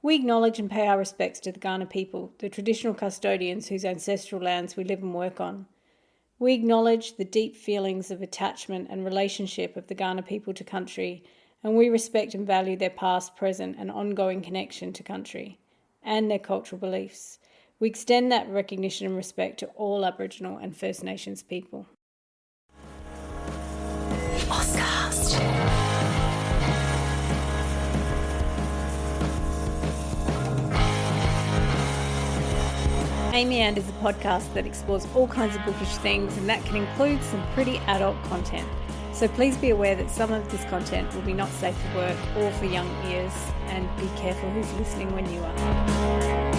We acknowledge and pay our respects to the Garner people, the traditional custodians whose ancestral lands we live and work on. We acknowledge the deep feelings of attachment and relationship of the Garner people to country, and we respect and value their past, present, and ongoing connection to country, and their cultural beliefs. We extend that recognition and respect to all Aboriginal and First Nations people. Amy And is a podcast that explores all kinds of bookish things, and that can include some pretty adult content. So please be aware that some of this content will be not safe for work or for young ears, and be careful who's listening when you are.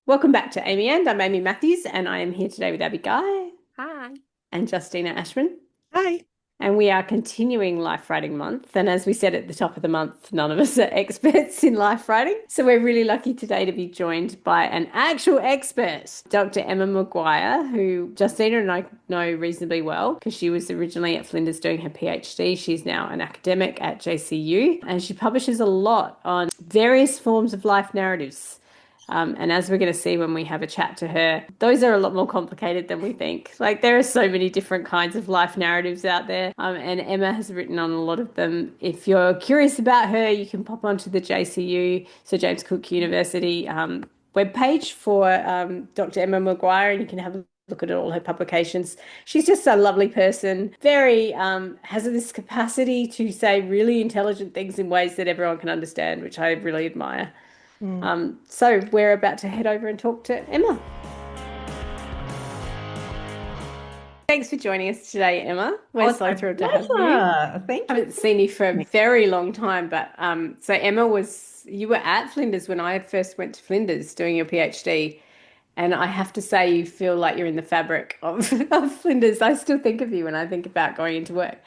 Welcome back to Amy And. I'm Amy Matthews, and I am here today with Abby Guy. Hi. And Justina Ashman. Hi. And we are continuing Life Writing Month. And as we said at the top of the month, none of us are experts in life writing. So we're really lucky today to be joined by an actual expert, Dr. Emma Maguire, who Justina and I know reasonably well because she was originally at Flinders doing her PhD. She's now an academic at JCU, and she publishes a lot on various forms of life narratives. And as we're going to see when we have a chat to her, those are a lot more complicated than we think. Like, there are so many different kinds of life narratives out there, and Emma has written on a lot of them. If you're curious about her, you can pop onto the JCU, Sir James Cook University webpage for Dr. Emma Maguire, and you can have a look at all her publications. She's just a lovely person, very has this capacity to say really intelligent things in ways that everyone can understand, which I really admire. So we're about to head over and talk to Emma. Thanks for joining us today, Emma. We're so thrilled to have you. Thank I haven't seen you for a very long time, but so Emma you were at Flinders when I first went to Flinders doing your PhD, and I have to say you feel like you're in the fabric of Flinders. I still think of you when I think about going into work.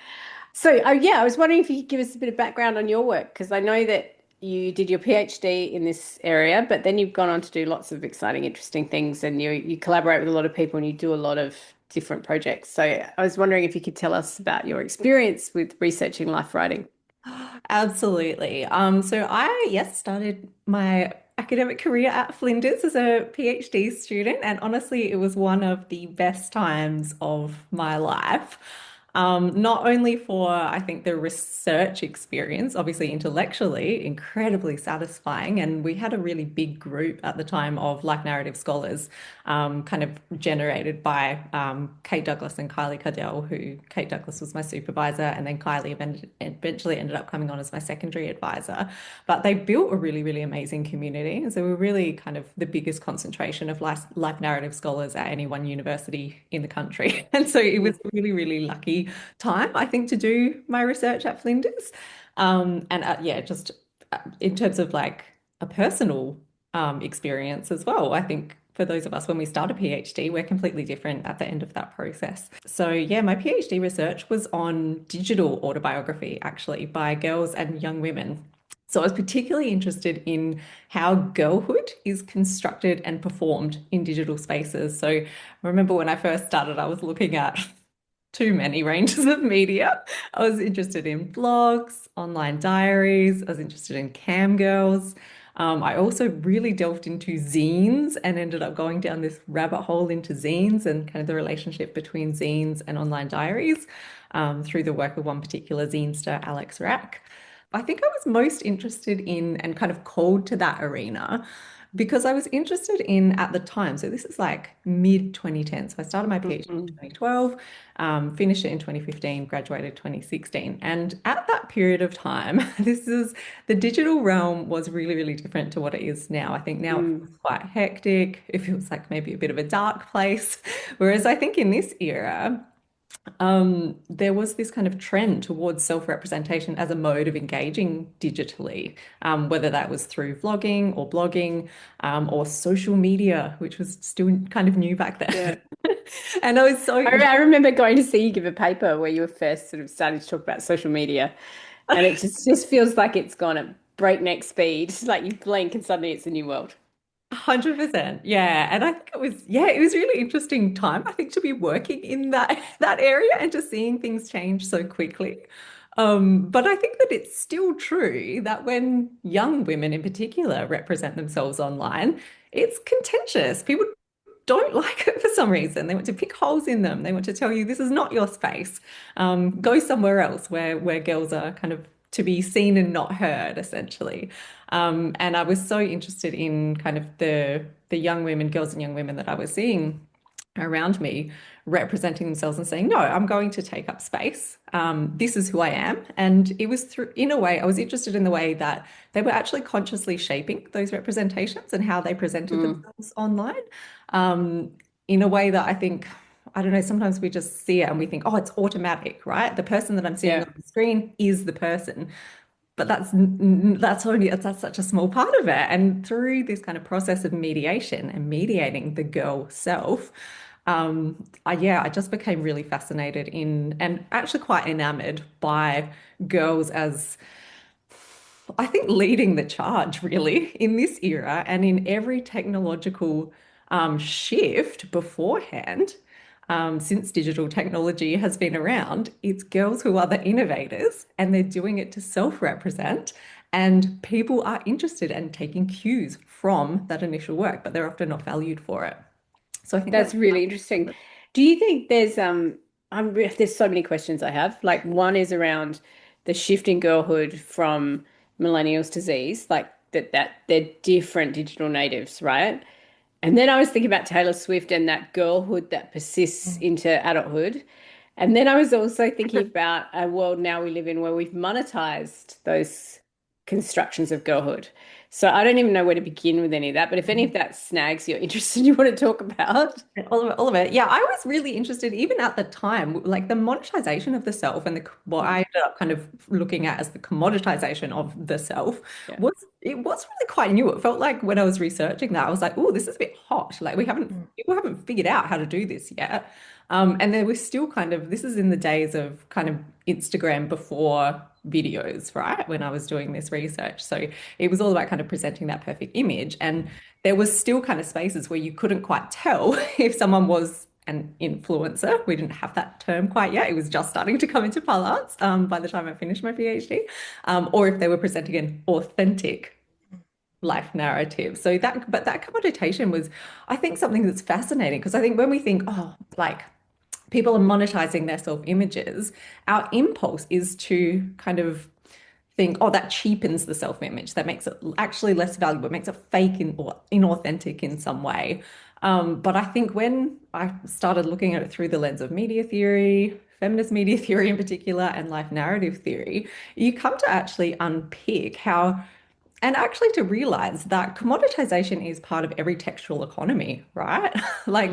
So I was wondering if you could give us a bit of background on your work, because I know that you did your PhD in this area, but then you've gone on to do lots of exciting, interesting things, and you collaborate with a lot of people and you do a lot of different projects. So I was wondering if you could tell us about your experience with researching life writing. Absolutely. So I started my academic career at Flinders as a PhD student, and honestly, it was one of the best times of my life. Not only for, I think, the research experience, obviously intellectually incredibly satisfying, and we had a really big group at the time of life narrative scholars, kind of generated by Kate Douglas and Kylie Cardell, who Kate Douglas was my supervisor, and then Kylie eventually ended up coming on as my secondary advisor. But they built a really, really amazing community, and so we're really kind of the biggest concentration of life narrative scholars at any one university in the country. And so it was really, really lucky time, I think, to do my research at Flinders. Just in terms of like a personal experience as well, I think for those of us when we start a PhD, we're completely different at the end of that process. So yeah, my PhD research was on digital autobiography, actually, by girls and young women. So I was particularly interested in how girlhood is constructed and performed in digital spaces. So I remember when I first started, I was looking at too many ranges of media. I was interested in blogs, online diaries. I was interested in cam girls. I also really delved into zines and ended up going down this rabbit hole into zines and kind of the relationship between zines and online diaries through the work of one particular zinester, Alex Rack. I think I was most interested in and kind of called to that arena because I was interested in at the time. So this is like mid 2010. So I started my PhD in 2012, finished it in 2015, graduated 2016. And at that period of time, the digital realm was really, really different to what it is now. I think now it feels quite hectic. It feels like maybe a bit of a dark place. Whereas I think in this era, there was this kind of trend towards self-representation as a mode of engaging digitally, whether that was through vlogging or blogging, or social media, which was still kind of new back then. Yeah. And I remember going to see you give a paper where you were first sort of starting to talk about social media. And it just feels like it's gone at breakneck speed. Like you blink and suddenly it's a new world. 100%. Yeah. And I think it was really interesting time, I think, to be working in that area and just seeing things change so quickly. But I think that it's still true that when young women in particular represent themselves online, it's contentious. People don't like it for some reason. They want to pick holes in them. They want to tell you this is not your space. Go somewhere else where girls are kind of to be seen and not heard, essentially. And I was so interested in kind of the young women, girls and young women that I was seeing around me representing themselves and saying, no, I'm going to take up space. This is who I am. And it was through, in a way, I was interested in the way that they were actually consciously shaping those representations and how they presented Mm, themselves online, um, in a way that I think, I don't know, sometimes we just see it and we think, oh, it's automatic, right? The person that I'm seeing yeah. on the screen is the person. But that's such a small part of it. And through this kind of process of mediation and mediating the girl self, I just became really fascinated in and actually quite enamored by girls as I think leading the charge really in this era and in every technological shift beforehand. Since digital technology has been around, it's girls who are the innovators and they're doing it to self-represent. And people are interested in taking cues from that initial work, but they're often not valued for it. So I think that's That's really interesting. Do you think there's so many questions I have. Like one is around the shift in girlhood from millennials to Z's, like that they're different digital natives, right? And then I was thinking about Taylor Swift and that girlhood that persists into adulthood. And then I was also thinking about a world now we live in where we've monetized those constructions of girlhood. So I don't even know where to begin with any of that. But if any of that snags you're interested, you want to talk about. all of it, all of it. Yeah, I was really interested, even at the time, like the monetization of the self and the what I ended up kind of looking at as the commoditization of the self Yeah. was really quite new. It felt like when I was researching that, I was like, oh, this is a bit hot. Like people haven't figured out how to do this yet. And there was still kind of this is in the days of kind of Instagram before videos, right? When I was doing this research. So it was all about kind of presenting that perfect image. And there was still kind of spaces where you couldn't quite tell if someone was an influencer. We didn't have that term quite yet. It was just starting to come into parlance by the time I finished my PhD, or if they were presenting an authentic life narrative. But that commoditation was, I think, something that's fascinating because I think when we think, oh, like people are monetizing their self-images, our impulse is to kind of think, oh, that cheapens the self-image. That makes it actually less valuable. It makes it fake or inauthentic in some way. But I think when I started looking at it through the lens of media theory, feminist media theory in particular, and life narrative theory, you come to actually unpick how, and actually to realize that commoditization is part of every textual economy, right? Like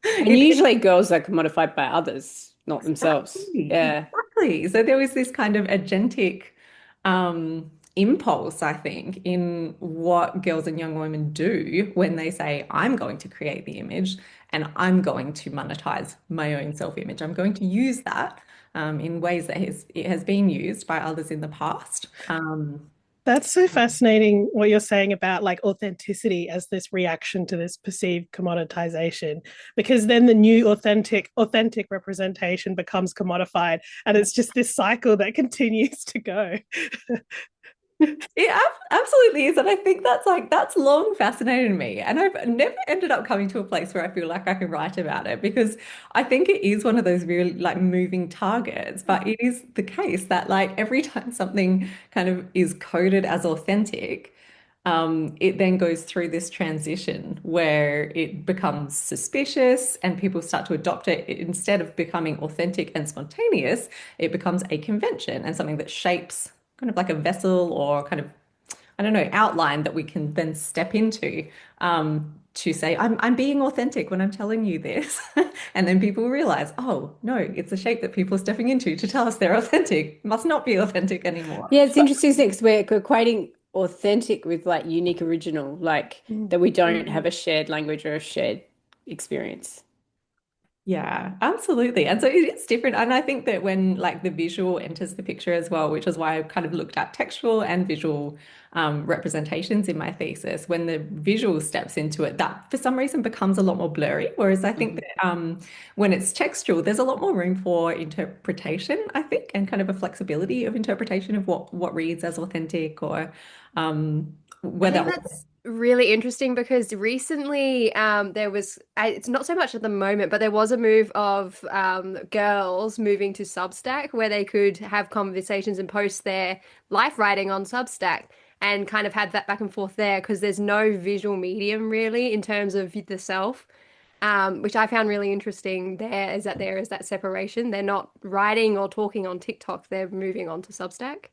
Mm. And it usually girls are commodified by others, not themselves. Exactly, Yeah. exactly. So there was this kind of agentic impulse, I think, in what girls and young women do when they say, I'm going to create the image and I'm going to monetize my own self-image. I'm going to use that in ways that it has been used by others in the past. That's so fascinating what you're saying about like authenticity as this reaction to this perceived commoditization, because then the new authentic representation becomes commodified, and it's just this cycle that continues to go. It absolutely is. And I think that's long fascinated me. And I've never ended up coming to a place where I feel like I can write about it because I think it is one of those really like moving targets. But it is the case that like every time something kind of is coded as authentic, it then goes through this transition where it becomes suspicious and people start to adopt it. Instead of becoming authentic and spontaneous, it becomes a convention and something that shapes kind of like a vessel or kind of, I don't know, outline that we can then step into to say, I'm being authentic when I'm telling you this. And then people realize, oh, no, it's a shape that people are stepping into to tell us they're authentic, must not be authentic anymore. Yeah, it's interesting because we're equating authentic with like unique original, like that we don't have a shared language or a shared experience. Yeah, absolutely. And so it is different. And I think that when like the visual enters the picture as well, which is why I kind of looked at textual and visual representations in my thesis, when the visual steps into it, that for some reason becomes a lot more blurry. Whereas I think Mhm. that when it's textual, there's a lot more room for interpretation, I think, and kind of a flexibility of interpretation of what reads as authentic or I whether. think that's really interesting because recently there was, it's not so much at the moment, but there was a move of girls moving to Substack where they could have conversations and post their life writing on Substack and kind of had that back and forth there because there's no visual medium really in terms of the self. Which I found really interesting there is that separation. They're not writing or talking on TikTok, they're moving on to Substack.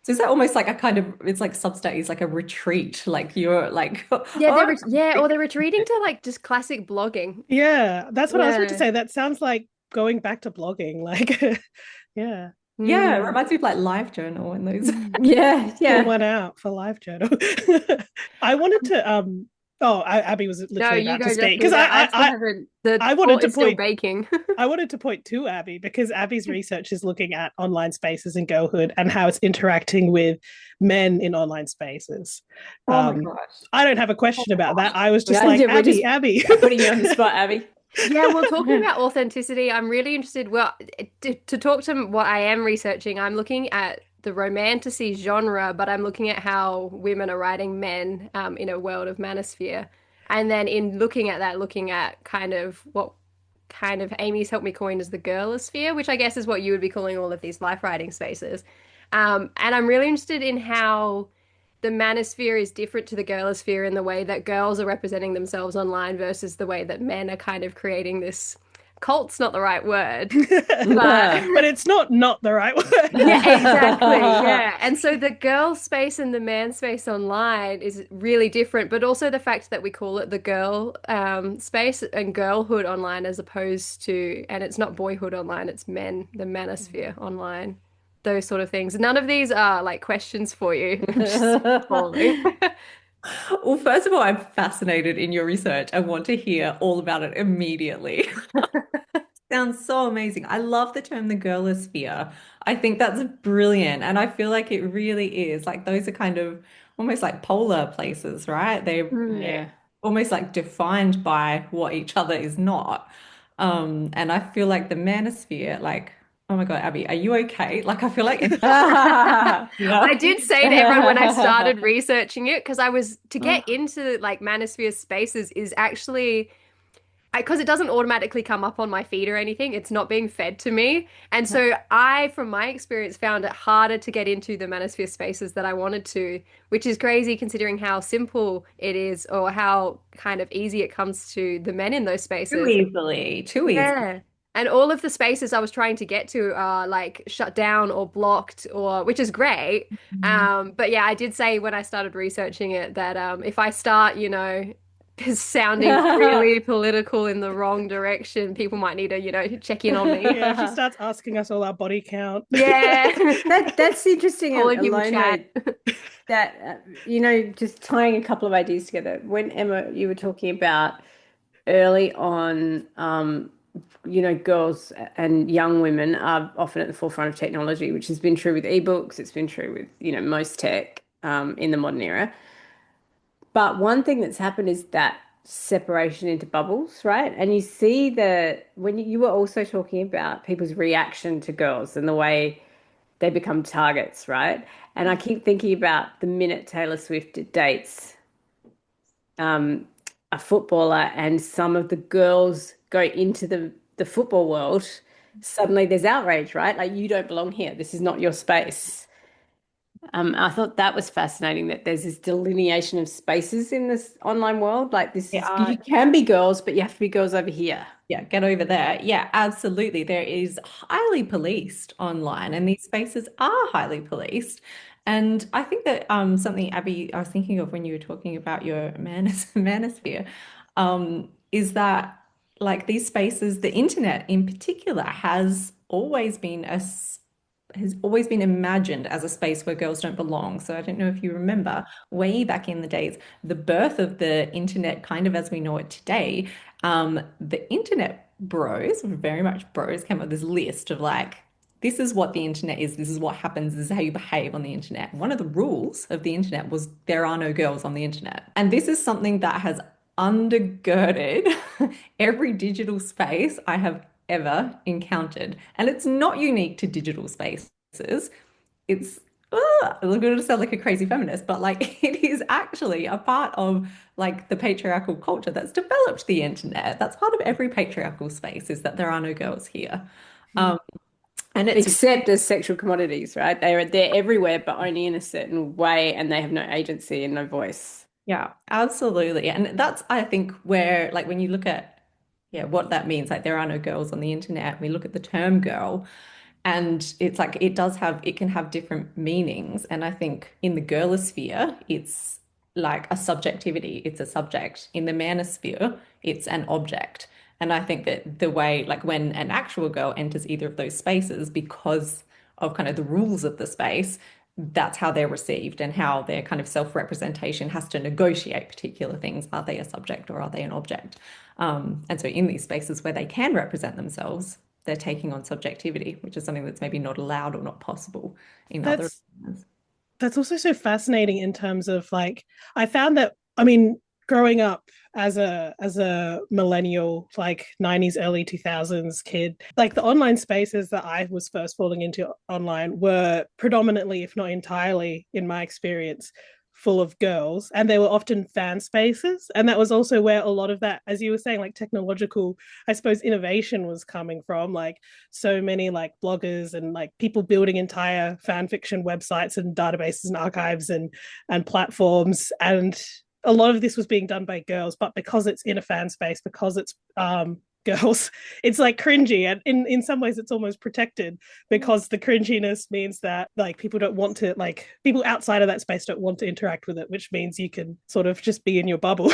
So is that almost like a kind of, it's like Substack is like a retreat, like you're like, Yeah, oh, or they're retreating to like just classic blogging. Yeah, that's what I was about to Yeah. say. That sounds like going back to blogging. Like, yeah, yeah, it Mm. reminds me of like Live Journal and those. Yeah, pull yeah. one out for live journal. I wanted to oh, Abby was No, literally you about to go, speak Jesse. because I still haven't. The I wanted pot to is still point baking. I wanted to point to Abby because Abby's research is looking at online spaces and girlhood and how it's interacting with men in online spaces. Oh my Um, gosh. I don't have a question about that. I was just Yeah, like, we're just Abby. putting you on the spot, Abby. Yeah, well, talking about authenticity, I'm really interested. Well, to talk to what I am researching, I'm looking at the romantasy genre, but I'm looking at how women are writing men in a world of manosphere. And then in looking at that, looking at kind of what kind of Amy's helped me coin as the girlosphere, which I guess is what you would be calling all of these life writing spaces. And I'm really interested in how the manosphere is different to the girlosphere in the way that girls are representing themselves online versus the way that men are kind of creating this cult's not the right word, but But it's not the right word. yeah, exactly. Yeah. And so the girl space and the man space online is really different, but also the fact that we call it the girl space and girlhood online as opposed to, and it's not boyhood online, it's men, the manosphere online, those sort of things. None of these are like questions for you. I'm just falling. Well, first of all, I'm fascinated in your research. I want to hear all about it immediately. Sounds so amazing. I love the term the girlosphere. I think that's brilliant. And I feel like it really is. Like those are kind of almost like polar places, right? They're Yeah. almost like defined by what each other is not. And I feel like the manosphere, like, oh my God, Abby, are you okay? Like I feel like it's I yeah. did say to everyone when I started researching it, because I was to get into like manosphere spaces is actually because it doesn't automatically come up on my feed or anything, it's not being fed to me. And so I, from my experience, found it harder to get into the manosphere spaces that I wanted to, which is crazy considering how simple it is or how kind of easy it comes to the men in those Too spaces. easily, too easily. Yeah. And all of the spaces I was trying to get to are like shut down or blocked or which is great. But yeah, I did say when I started researching it that if I start, sounding really political in the wrong direction, people might need to, check in on me. Yeah, if she starts asking us all our body count. Yeah. That's interesting Calling people alone though, Chad. that just tying a couple of ideas together. When Emma, you were talking about early on, girls and young women are often at the forefront of technology, which has been true with ebooks. It's been true with, most tech in the modern era. But one thing that's happened is that separation into bubbles, right? And you see that when you were also talking about people's reaction to girls and the way they become targets, right? And I keep thinking about the minute Taylor Swift dates um, a footballer and some of the girls go into the football world, suddenly there's outrage, right? Like you don't belong here. This is not your space. I thought that was fascinating that there's this delineation of spaces in this online world. Like this They is are. you can be girls, but you have to be girls over here. Yeah, get over there. Yeah, absolutely. There is highly policed online, and these spaces are highly policed. And I think that something, Abby, I was thinking of when you were talking about your manosphere, is that like these spaces, the internet in particular, has always been imagined as a space where girls don't belong. So I don't know if you remember way back in the days, the birth of the internet, kind of as we know it today, the internet bros, very much bros, came up with this list of like, this is what the internet is, this is what happens, this is how you behave on the internet. One of the rules of the internet was there are no girls on the internet. And this is something that has undergirded every digital space I have ever encountered. And it's not unique to digital spaces. It's I'm going to sound like a crazy feminist, but like it is actually a part of like the patriarchal culture that's developed the internet. That's part of every patriarchal space is that there are no girls here. Um, and it's Except as sexual commodities, right? They're everywhere, but only in a certain way, and they have no agency and no voice. yeah, absolutely. And that's I think where like when you look at what that means, like there are no girls on the internet, we look at the term girl. And it's like it can have different meanings. And I think in the girlosphere, it's like a subjectivity, it's a subject. In the manosphere, it's an object. And I think that the way, like when an actual girl enters either of those spaces, because of kind of the rules of the space, that's how they're received and how their kind of self-representation has to negotiate particular things. Are they a subject or are they an object? And so in these spaces where they can represent themselves, they're taking on subjectivity, which is something that's maybe not allowed or not possible in other That's areas. that's also so fascinating in terms of like I found that I mean growing up as a millennial like 90s early 2000s kid, like the online spaces that I was first falling into online were predominantly, if not entirely in my experience, full of girls, and they were often fan spaces, and that was also where a lot of that, as you were saying, like technological, I suppose, innovation was coming from. Like so many like bloggers and like people building entire fan fiction websites and databases and archives and platforms, and a lot of this was being done by girls, but because it's in a fan space, because it's girls, it's like cringy, and in some ways it's almost protected because the cringiness means that like people don't want to, like people outside of that space don't want to interact with it, which means you can sort of just be in your bubble.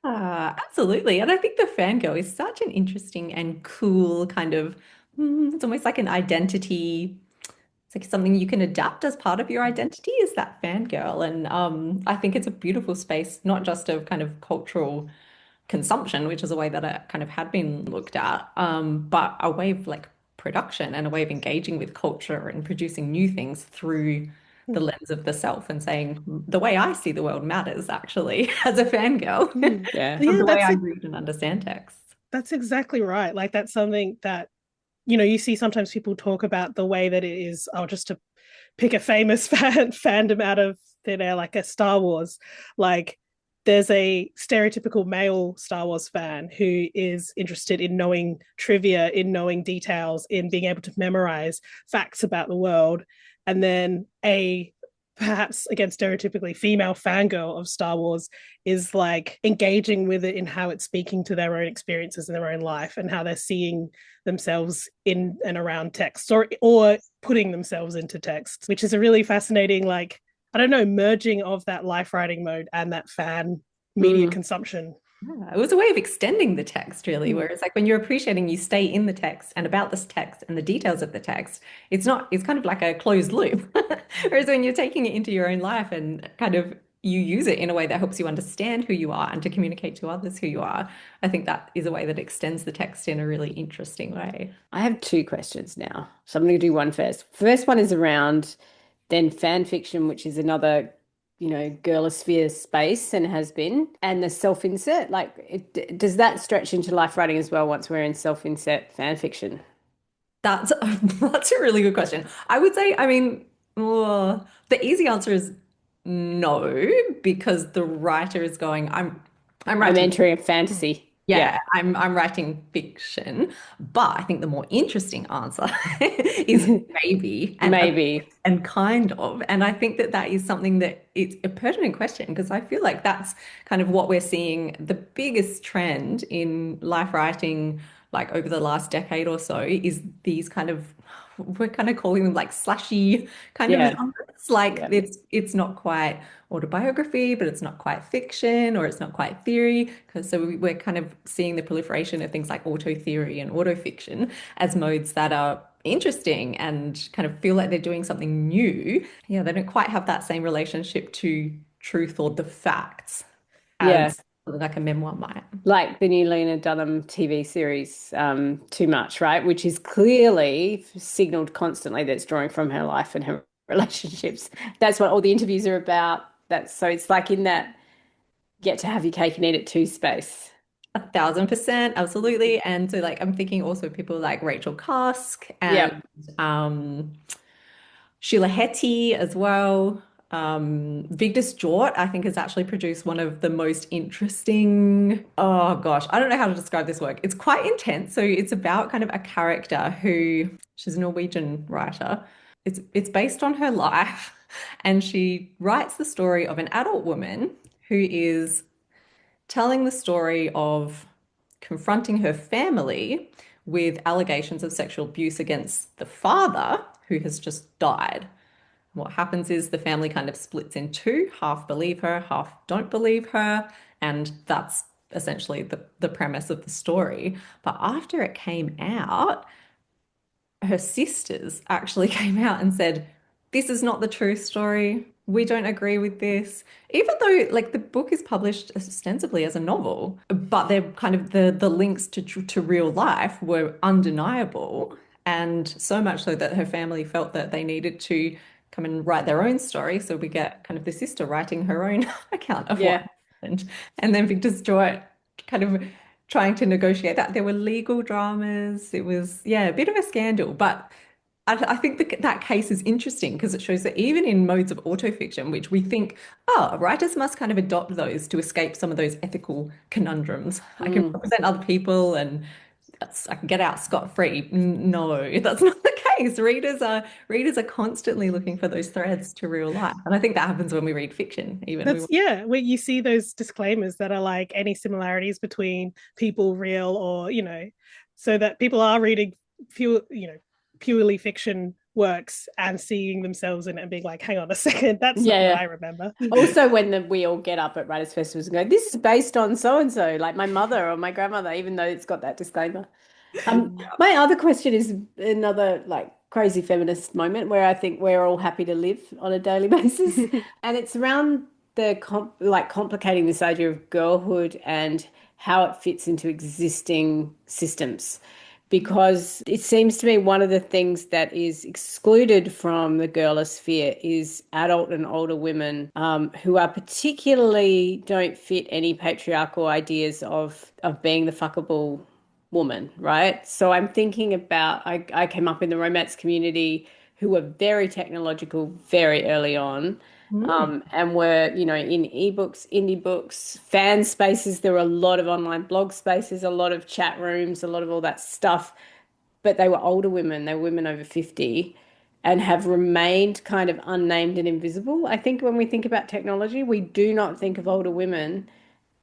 Absolutely. And I think the fangirl is such an interesting and cool kind of, it's almost like an identity. It's like something you can adapt as part of your identity is that fangirl. And I think it's a beautiful space, not just of kind of cultural consumption, which is a way that it kind of had been looked at, but a way of like production and a way of engaging with culture and producing new things through the lens of the self and saying the way I see the world matters actually as a fangirl Yeah. of Yeah, the way I read and understand texts. that's exactly right. Like that's something that you see sometimes people talk about the way that it is. Oh, just to pick a famous fandom out of thin air, like a Star Wars. Like there's a stereotypical male Star Wars fan who is interested in knowing trivia, in knowing details, in being able to memorize facts about the world. And then a perhaps again stereotypically female fangirl of Star Wars is like engaging with it in how it's speaking to their own experiences in their own life and how they're seeing themselves in and around text, or putting themselves into text, which is a really fascinating, like, I don't know, merging of that life writing mode and that fan media Mm. consumption. Yeah, it was a way of extending the text, really. Whereas, like when you're appreciating, you stay in the text and about this text and the details of the text. It's not, it's kind of like a closed loop. Whereas when you're taking it into your own life and kind of you use it in a way that helps you understand who you are and to communicate to others who you are, I think that is a way that extends the text in a really interesting way. I have two questions now. So I'm going to do one first. First one is around then fan fiction, which is another, girlosphere space and has been, and the self-insert. Like, does that stretch into life writing as well once we're in self-insert fan fiction? That's that's a really good question. I would say, I mean, the easy answer is no, because the writer is going, I'm I'm writing. entering a fantasy. Yeah, Yeah, I'm writing fiction, but I think the more interesting answer is maybe and maybe. kind of, and I think that that is something that it's a pertinent question because I feel like that's kind of what we're seeing the biggest trend in life writing like over the last decade or so is these kind of we're kind of calling them like slashy kind of Yeah, genres. Like yeah, it's not quite autobiography, but it's not quite fiction or it's not quite theory. Because so we're kind of seeing the proliferation of things like auto theory and auto fiction as modes that are interesting and kind of feel like they're doing something new. Yeah, they don't quite have that same relationship to truth or the facts yeah. as Like a memoir might. like the new Lena Dunham TV series, Too Much, right? Which is clearly signaled constantly that it's drawing from her life and her relationships. That's what all the interviews are about. That's so it's like in that get to have your cake and eat it too space. 1,000%, absolutely. And so like I'm thinking also people like Rachel Cusk Yeah. and um Sheila Heti as well. Vidgis Hjorth, I think, has actually produced one of the most interesting. Oh gosh, I don't know how to describe this work. It's quite intense. So it's about kind of a character who she's a Norwegian writer. It's based on her life, and she writes the story of an adult woman who is telling the story of confronting her family with allegations of sexual abuse against the father who has just died. What happens is the family kind of splits in two, half believe her, half don't believe her, and that's essentially the premise of the story. But after it came out, her sisters actually came out and said, this is not the true story. We don't agree with this. Even though like the book is published ostensibly as a novel, but they're kind of the links to real life were undeniable. And so much so that her family felt that they needed to come and write their own story. So we get kind of the sister writing her own account of what Yeah. happened. And then Victor Stewart kind of trying to negotiate that. There were legal dramas. It was, yeah, a bit of a scandal. But I think that case is interesting because it shows that even in modes of autofiction, which we think, oh, writers must kind of adopt those to escape some of those ethical conundrums. I can Mm. represent other people and I can get out scot-free. No, that's not the case. Readers are constantly looking for those threads to real life. And I think that happens when we read fiction, even. That's yeah, where you see those disclaimers that are like any similarities between people real or, so that people are reading purely fiction works and seeing themselves in it and being like, hang on a second, that's not what Yeah. I remember. Also, when we all get up at writers' festivals and go, this is based on so and so, like my mother or my grandmother, even though it's got that disclaimer. My other question is another like crazy feminist moment where I think we're all happy to live on a daily basis, and it's around the complicating this idea of girlhood and how it fits into existing systems. Because it seems to me one of the things that is excluded from the girlosphere is adult and older women who are particularly don't fit any patriarchal ideas of being the fuckable woman, right? So I'm thinking about I came up in the romance community who were very technological very early on. Mm. And were, in ebooks, indie books, fan spaces. There were a lot of online blog spaces, a lot of chat rooms, a lot of all that stuff. But they were older women, they were women over 50 and have remained kind of unnamed and invisible. I think when we think about technology, we do not think of older women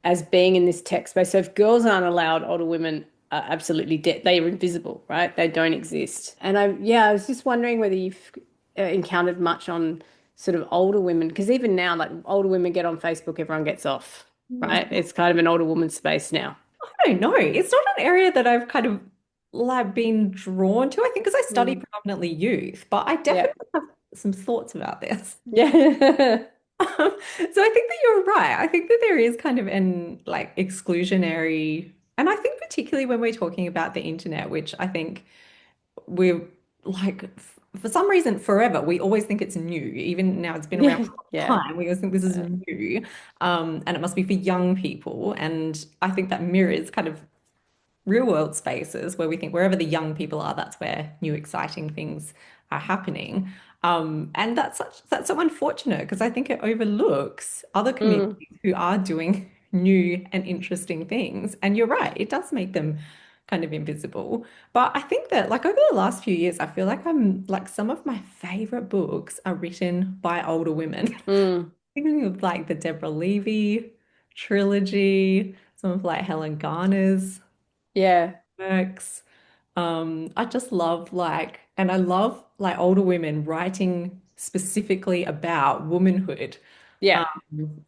as being in this tech space. So if girls aren't allowed, older women are absolutely dead. They are invisible, right? They don't exist. And I was just wondering whether you've encountered much on sort of older women, because even now, like older women get on Facebook, everyone gets off, right? It's kind of an older woman space now. I don't know. It's not an area that I've kind of like been drawn to. I think because I study Mm. predominantly youth, but I Yeah. definitely have some thoughts about this. Yeah. So I think that you're right. I think that there is kind of an like exclusionary, and I think particularly when we're talking about the internet, which I think we're like for some reason forever, we always think it's new. Even now it's been around Yeah. for a Yeah. long time. We always think this is new. And it must be for young people. And I think that mirrors kind of real world spaces where we think wherever the young people are, that's where new exciting things are happening. And that's so unfortunate because I think it overlooks other Mm. communities who are doing new and interesting things. And you're right, it does make them kind of invisible. But I think that like over the last few years, I feel like I'm like some of my favorite books are written by older women. Mm. Thinking of like the Deborah Levy trilogy, some of like Helen Garner's Yeah. works. I just love like, and I love like older women writing specifically about womanhood. Yeah.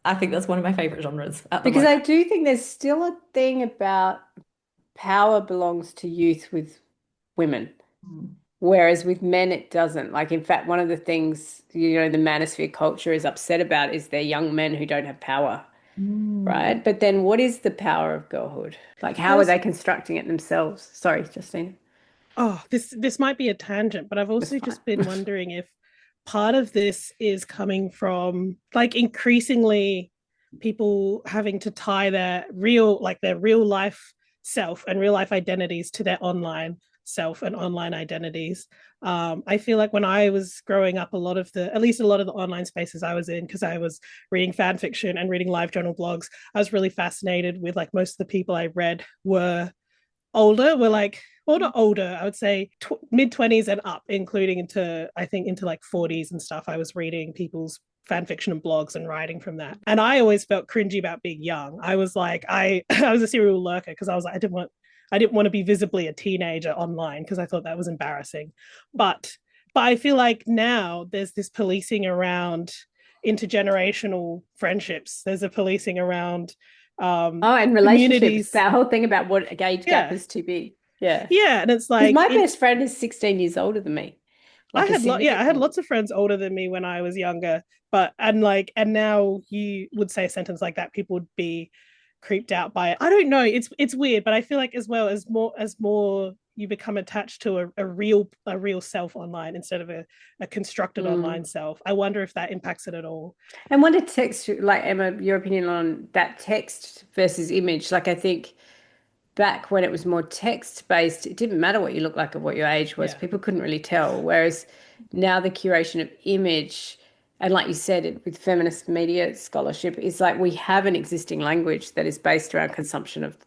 I think that's one of my favorite genres at the Because moment. I do think there's still a thing about power belongs to youth with women, Mm. whereas with men it doesn't. Like, in fact, one of the things, the manosphere culture is upset about is they're young men who don't have power. right? But then what is the power of girlhood? Like, how are they constructing it themselves? Sorry, Justine. Oh, this might be a tangent, but I've That's also fine. just been wondering if part of this is coming from like increasingly people having to tie their real life self and real life identities to their online self and online identities. I feel like when I was growing up, at least a lot of the online spaces I was in, because I was reading fan fiction and reading live journal blogs, I was really fascinated with like most of the people I read were like older, I would say mid 20s and up, including into like 40s and stuff. I was reading people's fan fiction and blogs and writing from that, and I always felt cringy about being young. I was like, I was a serial lurker because I was like, I didn't want to be visibly a teenager online because I thought that was embarrassing. But I feel like now there's this policing around intergenerational friendships. There's a policing around And relationships, communities. that whole thing about what age gap Yeah. is too big. Yeah. Yeah, and it's Because like my best friend is 16 years older than me. Like a I had significant. lots of friends older than me when I was younger, but and now you would say a sentence like that, people would be creeped out by it. I don't know. It's weird, but I feel like as well as more you become attached to a real self online instead of a constructed online self. I wonder if that impacts it at all. And what a text, like Emma, your opinion on that text versus image. Like I think back when it was more text based, it didn't matter what you looked like or what your age was. Yeah. People couldn't really tell. Whereas now the curation of image, and like you said, with feminist media scholarship, is like we have an existing language that is based around consumption of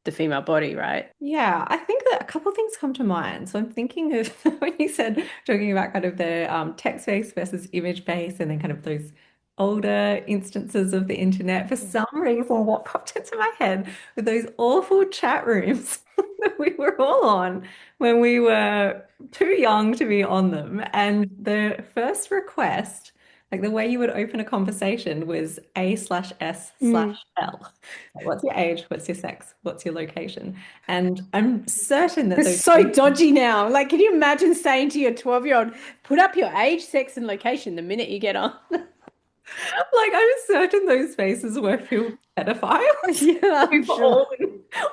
the female body, right? Yeah, I think that a couple of things come to mind. So I'm thinking of when you said talking about kind of the text-based versus image-based, and then kind of those older instances of the internet. For some reason, what popped into my head were those awful chat rooms that we were all on when we were too young to be on them. And the first request, like the way you would open a conversation, was A/S/L. What's your age? What's your sex? What's your location? And I'm certain that It's those so dodgy now. Like, can you imagine saying to your 12-year-old, put up your age, sex, and location the minute you get on? like I'm certain those spaces were filled with pedophiles. Yeah, We I'm were sure.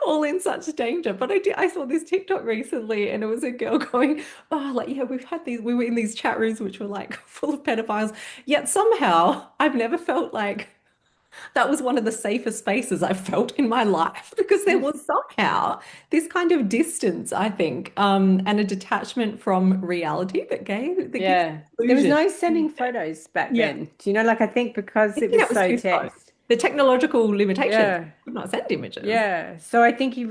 all in such danger. But I saw this TikTok recently, and it was a girl going, "Oh, like yeah, we were in these chat rooms which were like full of pedophiles. Yet somehow I've never felt like that was one of the safest spaces I've felt in my life because there was somehow this kind of distance, I think, and a detachment from reality that gives Yeah. There was illusion. no sending photos back Yeah. then. Do you know, like I think because I it think was that was so too slow. text. The technological limitations Yeah. could not send images. Yeah. So I think you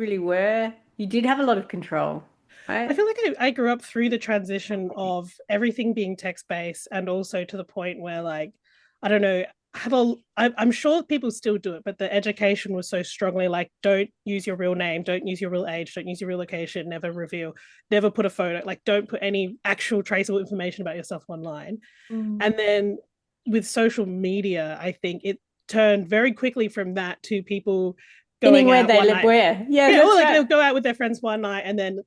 did have a lot of control, I right? feel like I grew up through the transition of everything being text based, and also to the point where like I don't know, I'm sure people still do it, but the education was so strongly like, don't use your real name, don't use your real age, don't use your real location, never put a photo, like don't put any actual traceable information about yourself online. Mm. And then with social media, I think it turned very quickly from that to people Meaning going where out they one live, night. where? Yeah, Yeah, or that's like right. they'll go out with their friends one night and then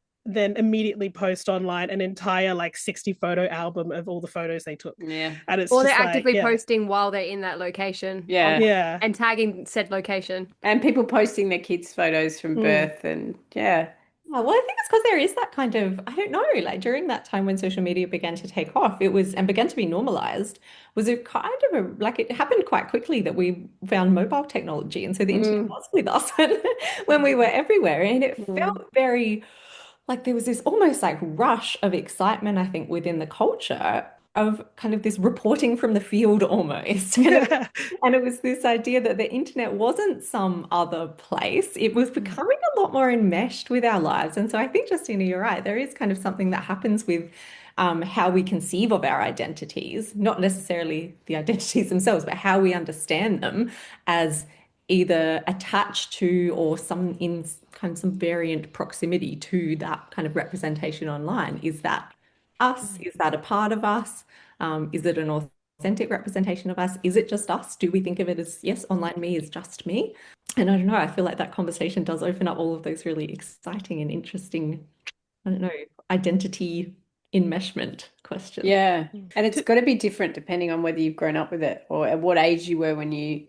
immediately post online an entire like 60 photo album of all the photos they took. Yeah. And it's Or they're just like, actively yeah, posting while they're in that location Yeah. yeah. and tagging said location. And people posting their kids' photos from Mm. birth and yeah. Yeah, well, I think it's because there is that kind of, I don't know, like during that time when social media began to take off, it was and began to be normalized, was a kind of a like it happened quite quickly that we found mobile technology. And so the internet Mm, was with us when we were everywhere. And it mm. felt very like there was this almost like rush of excitement, I think, within the culture of kind of this reporting from the field almost. And it was this idea that the internet wasn't some other place. It was becoming a lot more enmeshed with our lives. And so I think, Justina, you're right. There is kind of something that happens with how we conceive of our identities, not necessarily the identities themselves, but how we understand them as either attached to or some in kind of some variant proximity to that kind of representation online. Is that us? Is that a part of us? Is it an authentic representation of us? Is it just us? Do we think of it as, yes, online me is just me? And I don't know, I feel like that conversation does open up all of those really exciting and interesting, I don't know, identity enmeshment questions. Yeah. And it's got to be different depending on whether you've grown up with it or at what age you were when you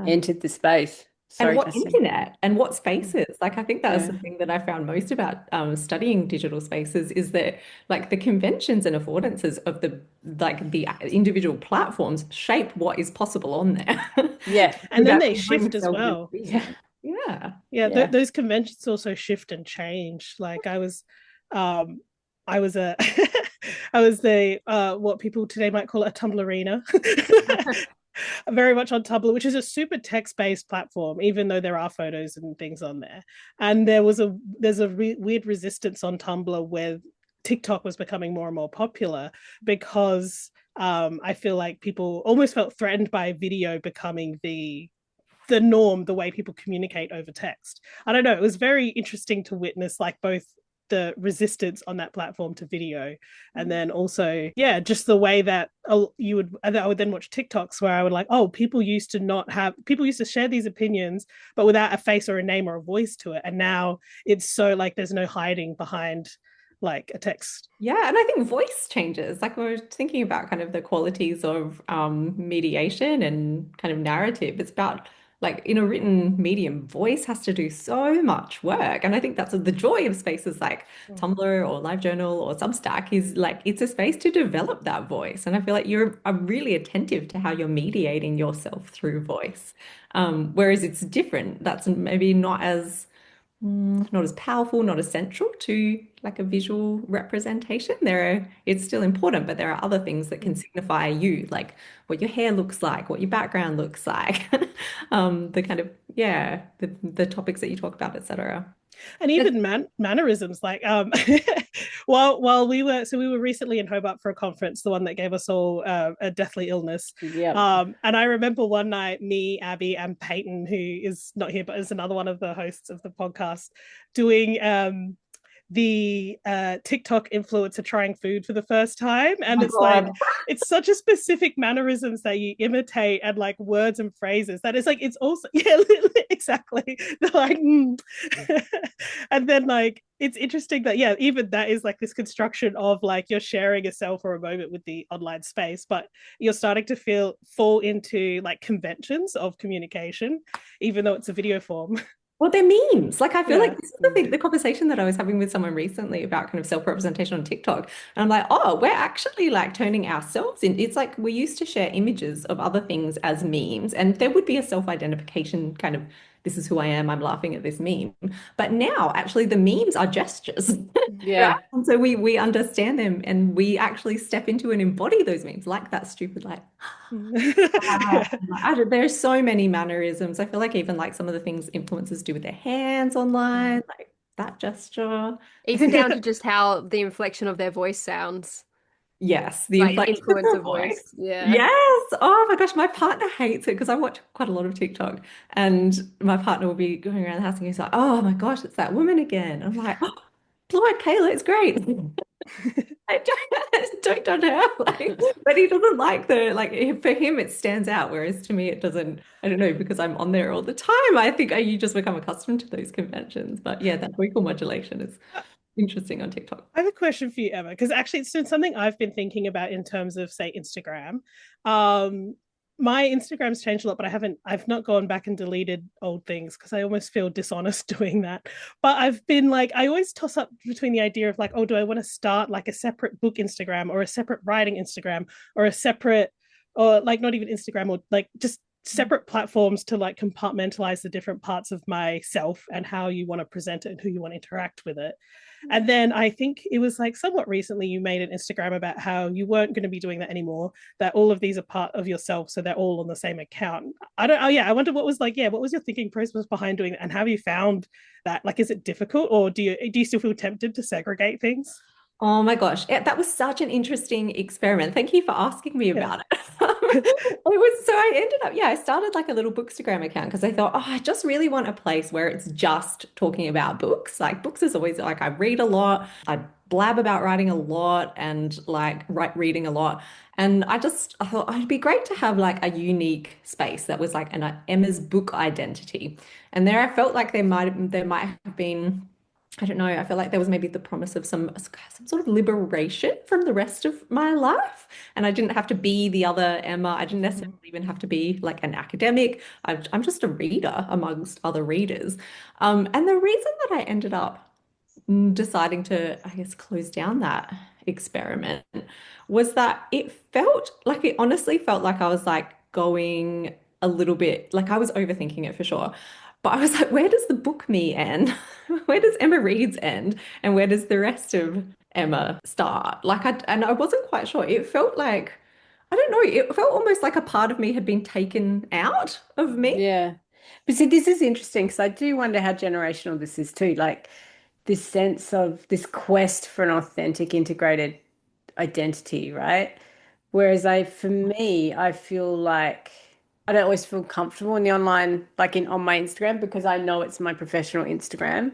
entered the space. And Sorry, what Justin. internet and what spaces? Like, I think that was Yeah. the thing that I found most about studying digital spaces is that like the conventions and affordances of the individual platforms shape what is possible on there. Yeah. And We've then they actually bring shift as ourselves well. yeah. Yeah. Yeah, Yeah. those conventions also shift and change. Like um, I was a, I was the what people today might call a Tumblrina. Very much on Tumblr, which is a super text-based platform, even though there are photos and things on there. And there's a weird resistance on Tumblr where TikTok was becoming more and more popular because I feel like people almost felt threatened by video becoming the norm, the way people communicate over text. I don't know. It was very interesting to witness like both the resistance on that platform to video and then also just the way that I would then watch TikToks where I would like, oh, people used to share these opinions but without a face or a name or a voice to it, and now it's so like there's no hiding behind like a text. Yeah, and I think voice changes. Like we are thinking about kind of the qualities of mediation and kind of narrative. It's about like in a written medium, voice has to do so much work. And I think that's the joy of spaces like Tumblr or LiveJournal or Substack is like it's a space to develop that voice. And I feel like I'm really attentive to how you're mediating yourself through voice. Whereas it's different. That's maybe not as powerful, not essential to like a visual representation. It's still important, but there are other things that can signify you, like what your hair looks like, what your background looks like, the kind of, the topics that you talk about, etc. And even mannerisms like while we were recently in Hobart for a conference, the one that gave us all a deathly illness. And I remember one night me, Abby, and Peyton, who is not here but is another one of the hosts of the podcast, doing the TikTok influencer trying food for the first time. And Oh it's God. like, it's such a specific mannerisms that you imitate and like words and phrases that it's like, it's also, yeah, exactly. They're like, and then like, it's interesting that, yeah, even that is like this construction of like you're sharing a self or a moment with the online space, but you're starting to fall into like conventions of communication, even though it's a video form. Well, they're memes. Like I feel Yeah. like this is the conversation that I was having with someone recently about kind of self-representation on TikTok. And I'm like, oh, we're actually like turning ourselves in. It's like we used to share images of other things as memes, and there would be a self-identification kind of, this is who I am, I'm laughing at this meme. But now actually the memes are gestures. Right? Yeah. And so we understand them and we actually step into and embody those memes, like that stupid like there's so many mannerisms. I feel like even like some of the things influencers do with their hands online, like that gesture. Even down to just how the inflection of their voice sounds, Yes, the like inflection of influencer the voice. voice. Yeah. Yes. Oh my gosh, my partner hates it because I watch quite a lot of TikTok, and my partner will be going around the house and he's like, "Oh my gosh, it's that woman again." I'm like, "Oh, Lord, Kayla, it's great." I don't judge her. Like, but he doesn't like for him it stands out, whereas to me it doesn't. I don't know because I'm on there all the time. I think you just become accustomed to those conventions. But yeah, that vocal modulation is interesting on TikTok. I have a question for you, Emma, because actually it's been something I've been thinking about in terms of, say, Instagram. My Instagram's changed a lot, but I've not gone back and deleted old things because I almost feel dishonest doing that. But I've been like, I always toss up between the idea of like, oh, do I want to start like a separate book Instagram or a separate writing Instagram or a separate, or like not even Instagram or like just separate platforms to like compartmentalize the different parts of myself and how you want to present it and who you want to interact with it. And then I think it was like somewhat recently you made an Instagram about how you weren't going to be doing that anymore, that all of these are part of yourself. So they're all on the same account. I wonder what was like, what was your thinking process behind doing that? And have you found that, like, is it difficult or do you still feel tempted to segregate things? Oh my gosh, that was such an interesting experiment. Thank you for asking me about it. I started like a little Bookstagram account because I thought, oh, I just really want a place where it's just talking about books. Like books is always like I read a lot, I blab about writing a lot and like reading a lot. And I thought it'd be great to have like a unique space that was like an Emma's book identity. And there I felt like there might have been I don't know, I feel like there was maybe the promise of some sort of liberation from the rest of my life. And I didn't have to be the other Emma. I didn't necessarily even have to be like an academic. I'm just a reader amongst other readers. And the reason that I ended up deciding to, I guess, close down that experiment was that it felt like it honestly felt like I was like going a little bit, like I was overthinking it for sure. But I was like, where does the book me end? Where does Emma Reed's end? And where does the rest of Emma start? And I wasn't quite sure. It felt like, I don't know, it felt almost like a part of me had been taken out of me. Yeah. But see, this is interesting because I do wonder how generational this is too. Like this sense of this quest for an authentic, integrated identity, right? Whereas for me, I feel like I don't always feel comfortable in the online, like on my Instagram, because I know it's my professional Instagram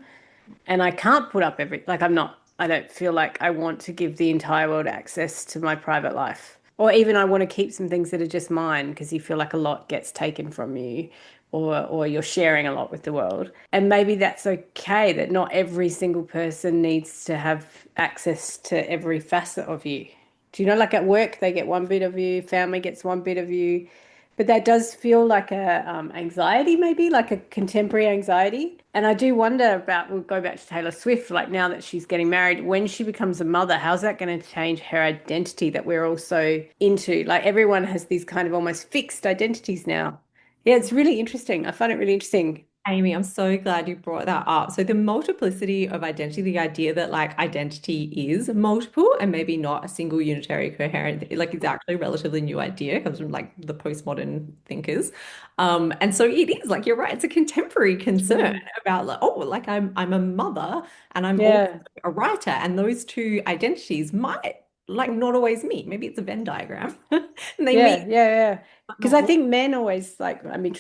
and I can't put up like I don't feel like I want to give the entire world access to my private life. Or even I want to keep some things that are just mine because you feel like a lot gets taken from you or you're sharing a lot with the world. And maybe that's okay that not every single person needs to have access to every facet of you. Do you know, like at work, they get one bit of you, family gets one bit of you, but that does feel like a anxiety, maybe like a contemporary anxiety. And I do wonder about, we'll go back to Taylor Swift, like now that she's getting married, when she becomes a mother, how's that going to change her identity that we're also into? Like everyone has these kind of almost fixed identities now. Yeah, it's really interesting. I find it really interesting. Amy, I'm so glad you brought that up. So the multiplicity of identity, the idea that like identity is multiple and maybe not a single unitary coherent, like it's actually a relatively new idea, comes from like the postmodern thinkers. And so it is like you're right, it's a contemporary concern Mm. about like, oh, like I'm a mother and I'm also Yeah. a writer, and those two identities might like not always meet. Maybe it's a Venn diagram. And they Yeah, meet, yeah, yeah. but Because not I all. think men always like, I mean,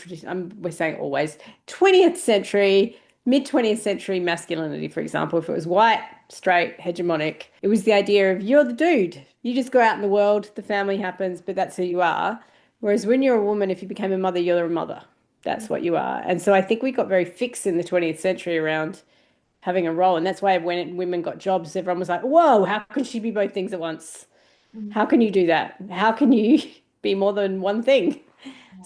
we're saying always, 20th century, mid 20th century masculinity, for example, if it was white, straight, hegemonic, it was the idea of you're the dude. You just go out in the world, the family happens, but that's who you are. Whereas when you're a woman, if you became a mother, you're a mother. That's what you are. And so I think we got very fixed in the 20th century around having a role. And that's why when women got jobs, everyone was like, whoa, how can she be both things at once? How can you do that? How can you be more than one thing?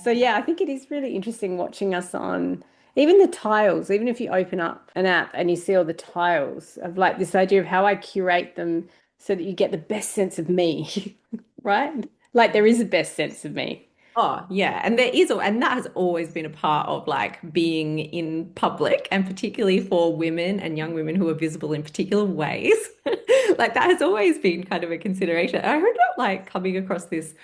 So yeah, I think it is really interesting watching us on even the tiles, even if you open up an app and you see all the tiles of like this idea of how I curate them so that you get the best sense of me, right? Like there is a best sense of me. Oh, yeah. And there is, and that has always been a part of like being in public, and particularly for women and young women who are visible in particular ways. Like that has always been kind of a consideration. I heard about like coming across this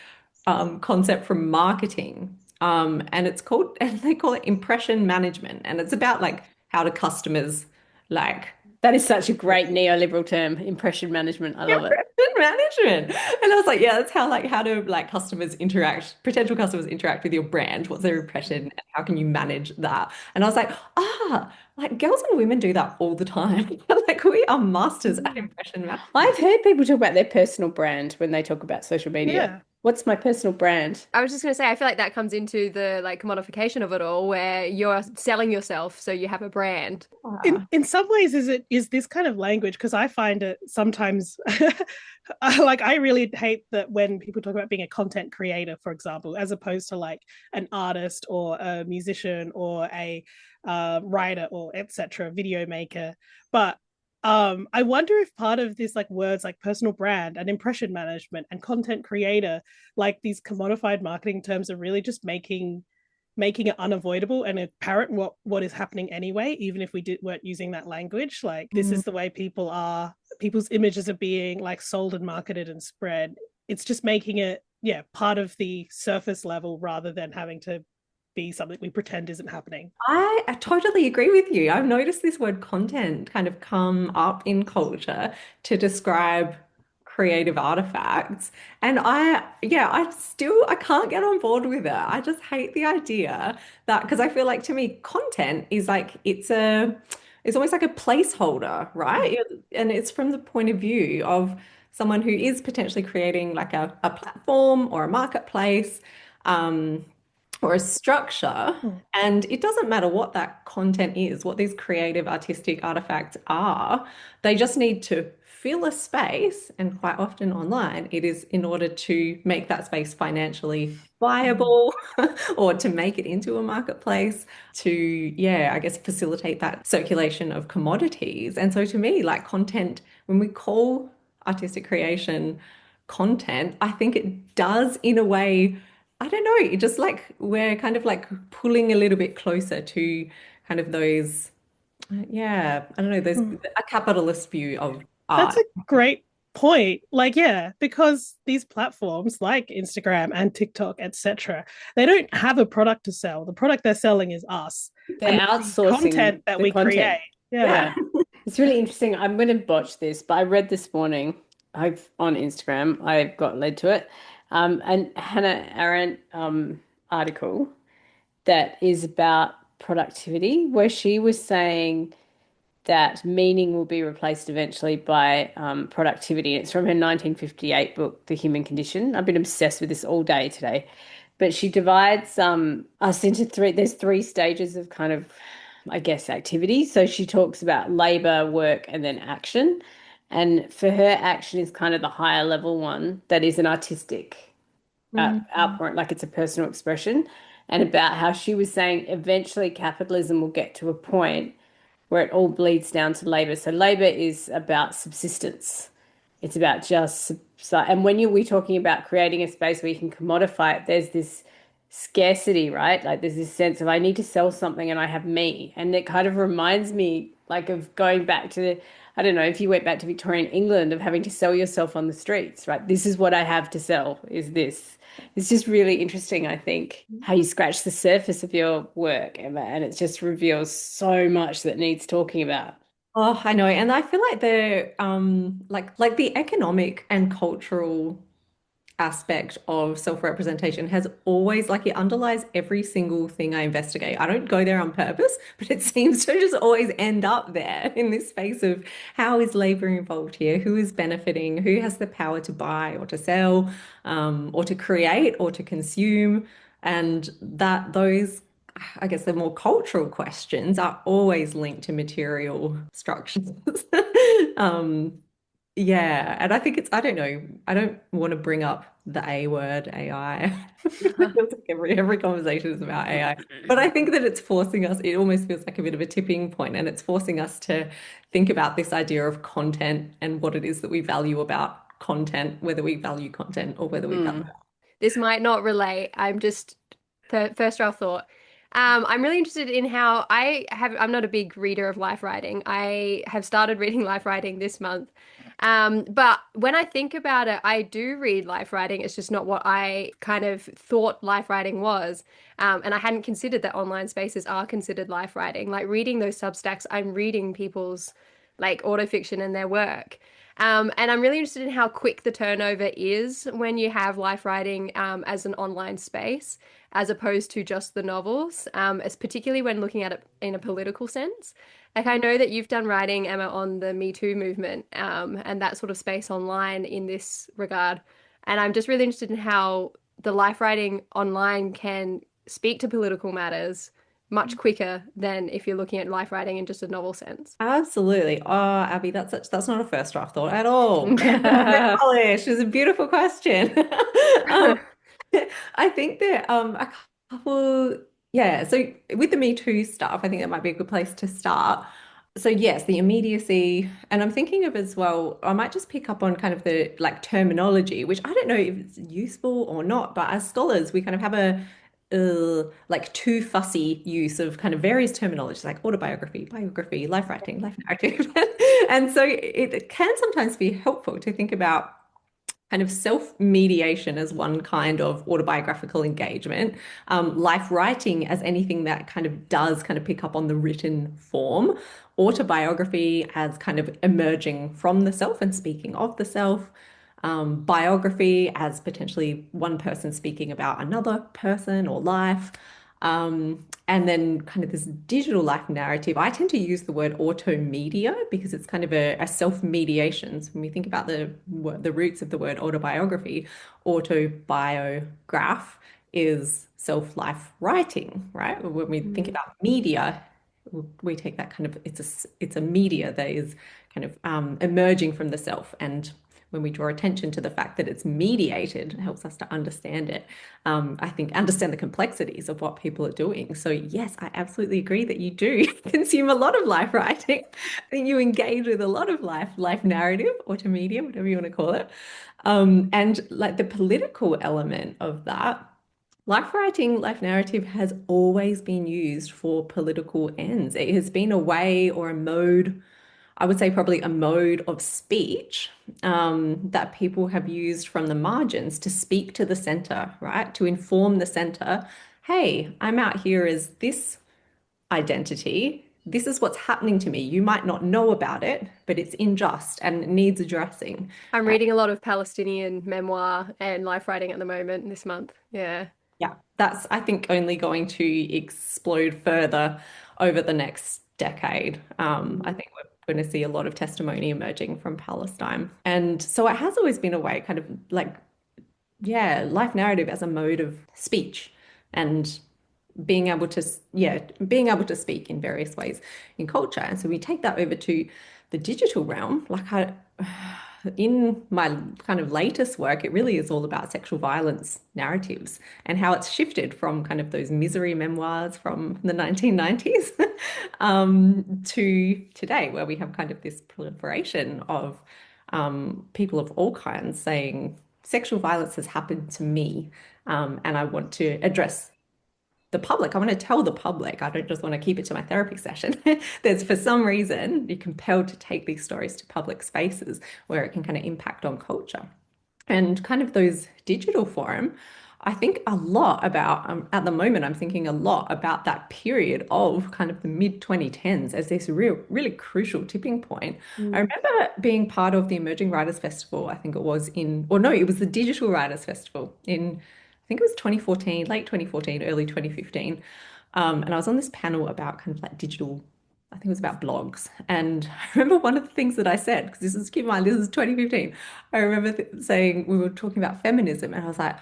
concept from marketing. And it's called, and they call it impression management. And it's about like how do customers like That is such a great neoliberal term, impression management. I love it. impression management. And I was like, yeah, that's how like how do like customers interact, potential customers interact with your brand? What's their impression and how can you manage that? And I was like, like girls and women do that all the time. Like we are masters at impression management. I've heard people talk about their personal brand when they talk about social media. Yeah. What's my personal brand? I was just going to say, I feel like that comes into the like commodification of it all, where you're selling yourself, so you have a brand. In some ways is this kind of language, because I find it sometimes like I really hate that when people talk about being a content creator, for example, as opposed to like an artist or a musician or a writer or etc video maker. But I wonder if part of this like words like personal brand and impression management and content creator, like these commodified marketing terms, are really just making it unavoidable and apparent what is happening anyway, even if weren't using that language. Like this Mm. is the way people's images are being like sold and marketed and spread. It's just making it, yeah, part of the surface level rather than having to be something we pretend isn't happening. I totally agree with you. I've noticed this word content kind of come up in culture to describe creative artifacts. And I can't get on board with it. I just hate the idea that, because I feel like to me, content is like, it's almost like a placeholder, right? And it's from the point of view of someone who is potentially creating like a platform or a marketplace. Um, or a structure. Mm. And it doesn't matter what that content is, what these creative artistic artifacts are, they just need to fill a space. And quite often online, it is in order to make that space financially viable or to make it into a marketplace to, yeah, I guess facilitate that circulation of commodities. And so to me, like content, when we call artistic creation content, I think it does in a way, I don't know, it just like we're kind of like pulling a little bit closer to kind of those, yeah, I don't know, those Mm. a capitalist view of That's art. a great point. Like, yeah, because these platforms like Instagram and TikTok, etc., they don't have a product to sell. The product they're selling is us They're and the content outsourcing that the we content. create. Yeah. Yeah. It's really interesting. I'm going to botch this, but I read this morning, I've on Instagram, I got led to it, and Hannah Arendt article that is about productivity, where she was saying that meaning will be replaced eventually by productivity. It's from her 1958 book, The Human Condition. I've been obsessed with this all day today. But she divides us into three, there's three stages of kind of, I guess, activity. So she talks about labor, work, and then action. And for her, action is kind of the higher level one that is an artistic Mm. outpouring, like it's a personal expression. And about how she was saying eventually capitalism will get to a point where it all bleeds down to labor. So labor is about subsistence. It's about just so, and when we're talking about creating a space where you can commodify it, there's this scarcity, right? Like there's this sense of I need to sell something and I have me. And it kind of reminds me like of going back to the, I don't know, if you went back to Victorian England of having to sell yourself on the streets, right? This is what I have to sell, is this. It's just really interesting, I think, how you scratch the surface of your work, Emma, and it just reveals so much that needs talking about. Oh, I know. And I feel like the like the economic and cultural aspect of self-representation has always like it underlies every single thing I investigate. I don't go there on purpose, but it seems to just always end up there in this space of how is labor involved here? Who is benefiting? Who has the power to buy or to sell, or to create or to consume? And that those, I guess, the more cultural questions are always linked to material structures. Um, yeah, and I think it's, I don't know, I don't want to bring up the A word, AI. It feels like every conversation is about AI. But I think that it's forcing us, it almost feels like a bit of a tipping point, and it's forcing us to think about this idea of content and what it is that we value about content, whether we value content or whether we value. This might not relate. I'm just first draft thought. I'm really interested in how I'm not a big reader of life writing. I have started reading life writing this month. But when I think about it, I do read life writing. It's just not what I kind of thought life writing was. And I hadn't considered that online spaces are considered life writing. Like reading those Substacks, I'm reading people's like autofiction and their work. And I'm really interested in how quick the turnover is when you have life writing as an online space, as opposed to just the novels, as particularly when looking at it in a political sense. Like I know that you've done writing, Emma, on the Me Too movement, and that sort of space online in this regard. And I'm just really interested in how the life writing online can speak to political matters much quicker than if you're looking at life writing in just a novel sense. Absolutely. Oh, Abby, that's not a first draft thought at all. Very polished. It's a beautiful question. Um, I think that a couple, yeah. So with the Me Too stuff, I think that might be a good place to start. So yes, the immediacy, and I'm thinking of as well, I might just pick up on kind of the like terminology, which I don't know if it's useful or not, but as scholars, we kind of have a like too fussy use of kind of various terminologies like autobiography, biography, life writing, life narrative. And so it can sometimes be helpful to think about kind of self-mediation as one kind of autobiographical engagement, life writing as anything that kind of does kind of pick up on the written form, autobiography as kind of emerging from the self and speaking of the self, biography as potentially one person speaking about another person or life. And then kind of this digital life narrative. I tend to use the word automedia because it's kind of a self-mediation. So when we think about the roots of the word autobiography, autobiograph is self-life writing, right? When we think about media, we take that kind of, it's a media that is kind of emerging from the self. And when we draw attention to the fact that it's mediated, it helps us to understand it. I think understand the complexities of what people are doing. So yes, I absolutely agree that you do consume a lot of life writing. I think you engage with a lot of life narrative, or to media, whatever you want to call it. And like the political element of that, life writing, life narrative has always been used for political ends. It has been a way or a mode, I would say probably a mode of speech that people have used from the margins to speak to the center, right? To inform the center, hey, I'm out here as this identity. This is what's happening to me. You might not know about it, but it's unjust and it needs addressing. I'm reading a lot of Palestinian memoir and life writing at the moment this month. Yeah. Yeah, that's, I think, only going to explode further over the next decade. I think we're going to see a lot of testimony emerging from Palestine. And so it has always been a way, kind of like, yeah, life narrative as a mode of speech and being able to, yeah, being able to speak in various ways in culture. And so we take that over to the digital realm. In my kind of latest work, it really is all about sexual violence narratives and how it's shifted from kind of those misery memoirs from the 1990s to today, where we have kind of this proliferation of people of all kinds saying sexual violence has happened to me, and I want to address the public. I want to tell the public. I don't just want to keep it to my therapy session. There's, for some reason, you're compelled to take these stories to public spaces where it can kind of impact on culture. And kind of those digital forum, I think a lot about, at the moment, I'm thinking a lot about that period of kind of the mid 2010s as this really crucial tipping point. I remember being part of the Emerging Writers Festival. I think it was it was the Digital Writers Festival in, I think it was 2014, late 2014, early 2015. And I was on this panel about kind of like digital, I think it was about blogs. And I remember one of the things that I said, because keep in mind, this is 2015. I remember saying, we were talking about feminism, and I was like,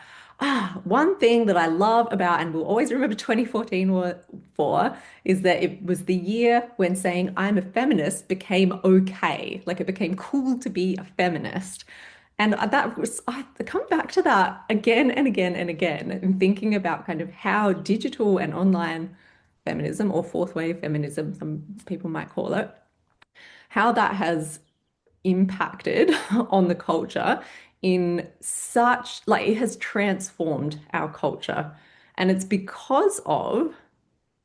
one thing that I love about, and will always remember 2014 for, is that it was the year when saying I'm a feminist became okay. Like it became cool to be a feminist. And I come back to that again and again and again, and thinking about kind of how digital and online feminism, or fourth wave feminism, some people might call it, how that has impacted on the culture in such, like, it has transformed our culture. And it's because of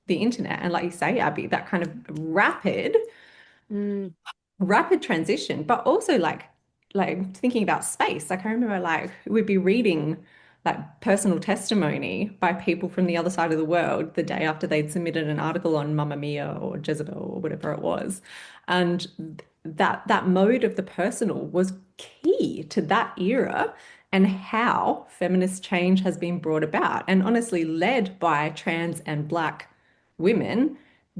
the internet. And like you say, Abby, that kind of rapid transition, but also like thinking about space. Like I remember like we'd be reading like personal testimony by people from the other side of the world the day after they'd submitted an article on Mamma Mia or Jezebel or whatever it was. And that mode of the personal was key to that era and how feminist change has been brought about, and honestly led by trans and Black women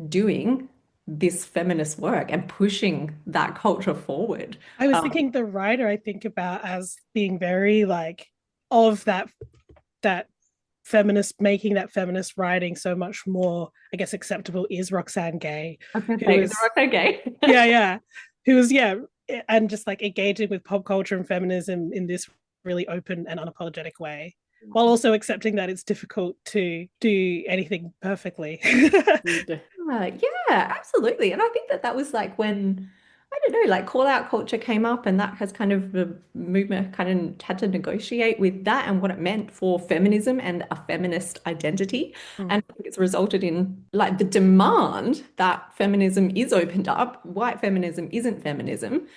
doing this feminist work and pushing that culture forward. I was thinking the writer I think about as being very like of that feminist, making that feminist writing so much more, I guess, acceptable is Roxanne Gay. Roxanne Gay. yeah. Who was, and just like engaging with pop culture and feminism in this really open and unapologetic way, while also accepting that it's difficult to do anything perfectly. Yeah, absolutely. And I think that was like when, I don't know, like call out culture came up, and that has kind of, the movement kind of had to negotiate with that and what it meant for feminism and a feminist identity. And I think it's resulted in like the demand that feminism is opened up. White feminism isn't feminism.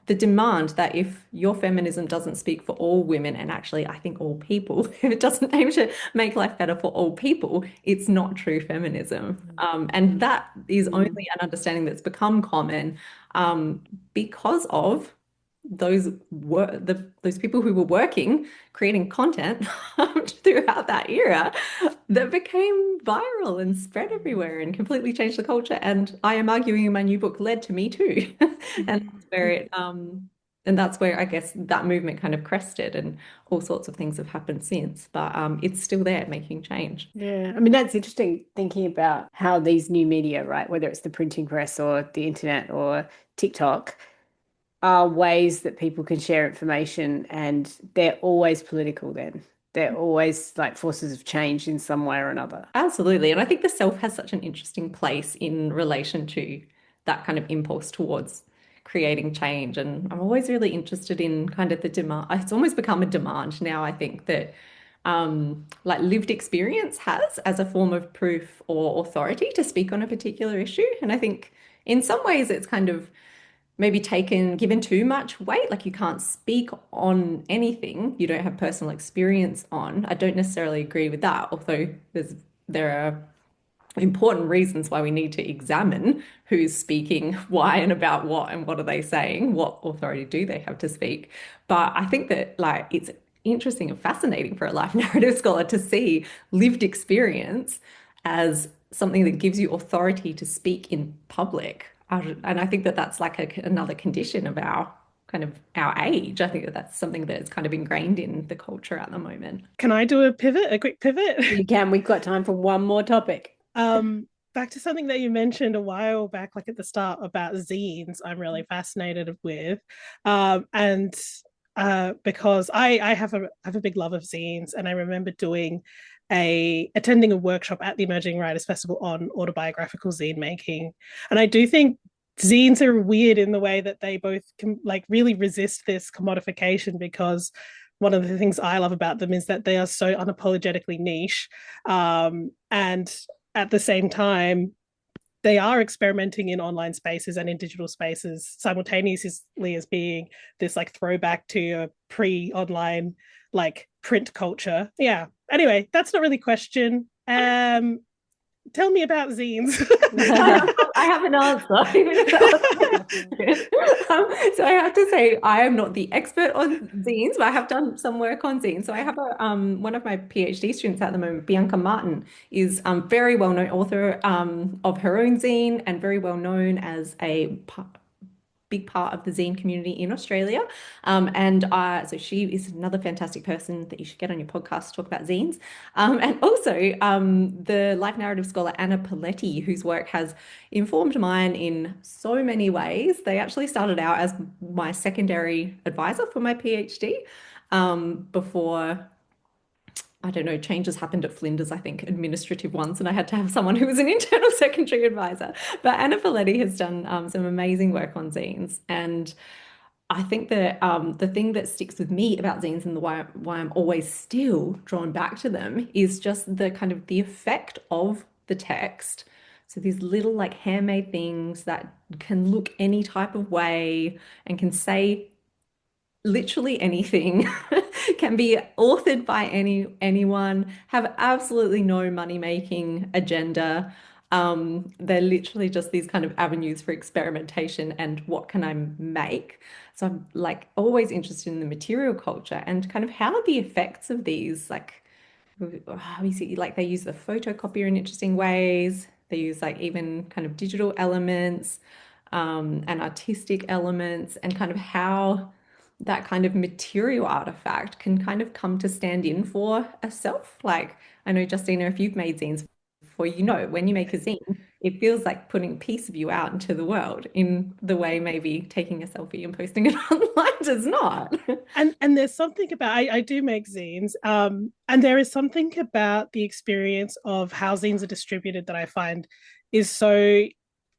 The demand that if your feminism doesn't speak for all women, and actually I think all people, if it doesn't aim to make life better for all people, it's not true feminism. And that is only an understanding that's become common because of those people who were working, creating content throughout that era that became viral and spread everywhere and completely changed the culture. And I am arguing in my new book led to Me Too. And that's where And that's where I guess that movement kind of crested, and all sorts of things have happened since. But it's still there making change. Yeah, I mean, that's interesting thinking about how these new media, right, whether it's the printing press or the internet or TikTok, are ways that people can share information, and they're always political then. They're always like forces of change in some way or another. Absolutely. And I think the self has such an interesting place in relation to that kind of impulse towards creating change. And I'm always really interested in kind of the demand. It's almost become a demand now, I think, that like lived experience has as a form of proof or authority to speak on a particular issue. And I think in some ways it's kind of maybe given too much weight. Like, you can't speak on anything you don't have personal experience on. I don't necessarily agree with that, although there are important reasons why we need to examine who's speaking, why and about what, and what are they saying, what authority do they have to speak. But I think that like it's interesting and fascinating for a life narrative scholar to see lived experience as something that gives you authority to speak in public. And I think that that's like another condition of our kind of our age. I think that that's something that's kind of ingrained in the culture at the moment. Can I do a quick pivot? You can. We've got time for one more topic. Back to something that you mentioned a while back, like at the start, about zines. I'm really fascinated with, and because I have a big love of zines, and I remember attending a workshop at the Emerging Writers Festival on autobiographical zine making, and I do think zines are weird in the way that they both can like really resist this commodification, because one of the things I love about them is that they are so unapologetically niche, and at the same time, they are experimenting in online spaces and in digital spaces simultaneously as being this like throwback to a pre-online like print culture. Yeah. Anyway, that's not really a question. Tell me about zines. I have an answer. So I have to say, I am not the expert on zines, but I have done some work on zines. So I have one of my PhD students at the moment, Bianca Martin, is very well-known author of her own zine, and very well known as a big part of the zine community in Australia. So she is another fantastic person that you should get on your podcast to talk about zines. And also the life narrative scholar Anna Paletti, whose work has informed mine in so many ways. They actually started out as my secondary advisor for my PhD before, I don't know, changes happened at Flinders, I think, administrative ones, and I had to have someone who was an internal secondary advisor. But Anna Paletti has done some amazing work on zines. And I think that the thing that sticks with me about zines and why I'm always still drawn back to them is just the kind of the effect of the text. So these little like handmade things that can look any type of way and can say literally anything, can be authored by anyone, have absolutely no money-making agenda. They're literally just these kind of avenues for experimentation and what can I make. So I'm like always interested in the material culture and kind of how the effects of these, like we see, like they use the photocopier in interesting ways. They use like even kind of digital elements and artistic elements, and kind of how that kind of material artifact can kind of come to stand in for a self. Like, I know, Justina, if you've made zines before, you know, when you make a zine, it feels like putting a piece of you out into the world in the way maybe taking a selfie and posting it online does not. And there's something about, I do make zines, and there is something about the experience of how zines are distributed that I find is so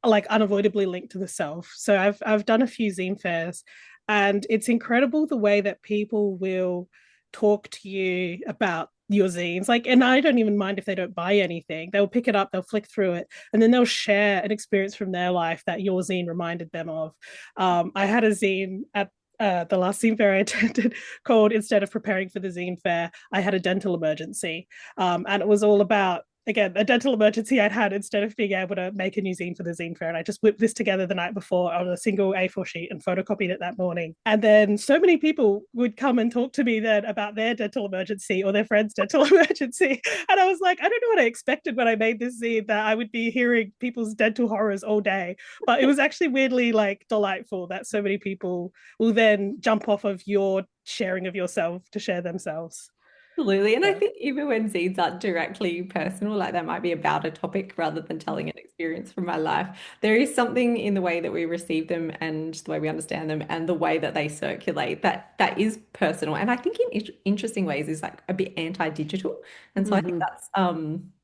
like unavoidably linked to the self. So I've done a few zine fairs, and it's incredible the way that people will talk to you about your zines. Like, and I don't even mind if they don't buy anything. They'll pick it up, they'll flick through it, and then they'll share an experience from their life that your zine reminded them of. I had a zine at the last zine fair I attended called "Instead of Preparing for the Zine Fair, I Had a Dental Emergency." And it was all about again, a dental emergency I'd had instead of being able to make a new zine for the zine fair. And I just whipped this together the night before on a single A4 sheet and photocopied it that morning. And then so many people would come and talk to me then about their dental emergency or their friend's dental emergency. And I was like, I don't know what I expected when I made this zine, that I would be hearing people's dental horrors all day. But it was actually weirdly like delightful that so many people will then jump off of your sharing of yourself to share themselves. Absolutely. And I think even when zines aren't directly personal, like that might be about a topic rather than telling an experience from my life, there is something in the way that we receive them and the way we understand them and the way that they circulate that is personal. And I think in interesting ways is like a bit anti-digital. And so I think that's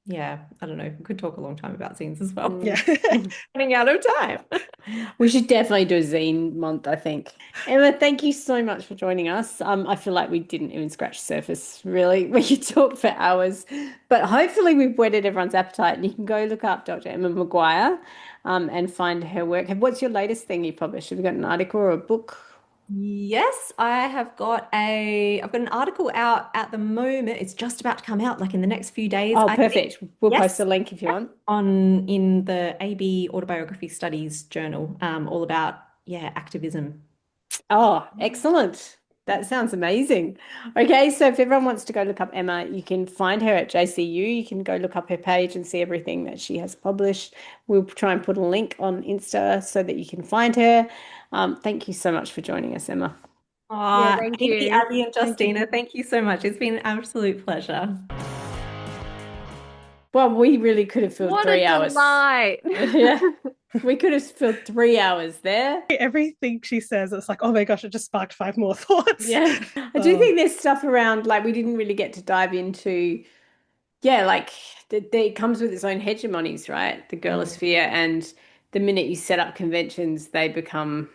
yeah, I don't know. We could talk a long time about zines as well. Yeah. Running out of time. We should definitely do a zine month, I think. Emma, thank you so much for joining us. I feel like we didn't even scratch the surface, really. We could talk for hours, but hopefully we've whetted everyone's appetite, and you can go look up Dr. Emma Maguire and find her work. What's your latest thing you published? Have you got an article or a book? Yes, I've got an article out at the moment. It's just about to come out, like in the next few days. Oh, I think. perfect. We'll Yes. post a link if you want. In the AB Autobiography Studies journal, all about activism. Oh, excellent. That sounds amazing. Okay, so if everyone wants to go look up Emma, you can find her at JCU. You can go look up her page and see everything that she has published. We'll try and put a link on Insta so that you can find her. Thank you so much for joining us, Emma. Yeah, thank you. Abby and Justina, thank you so much. It's been an absolute pleasure. Well, we really could have filled What 3 a hours. delight. Yeah, we could have filled 3 hours there. Everything she says, it's like, oh my gosh, it just sparked 5 more thoughts. Yeah, I do think there's stuff around, like we didn't really get to dive into, like it comes with its own hegemonies, right? The girlosphere, and the minute you set up conventions, they become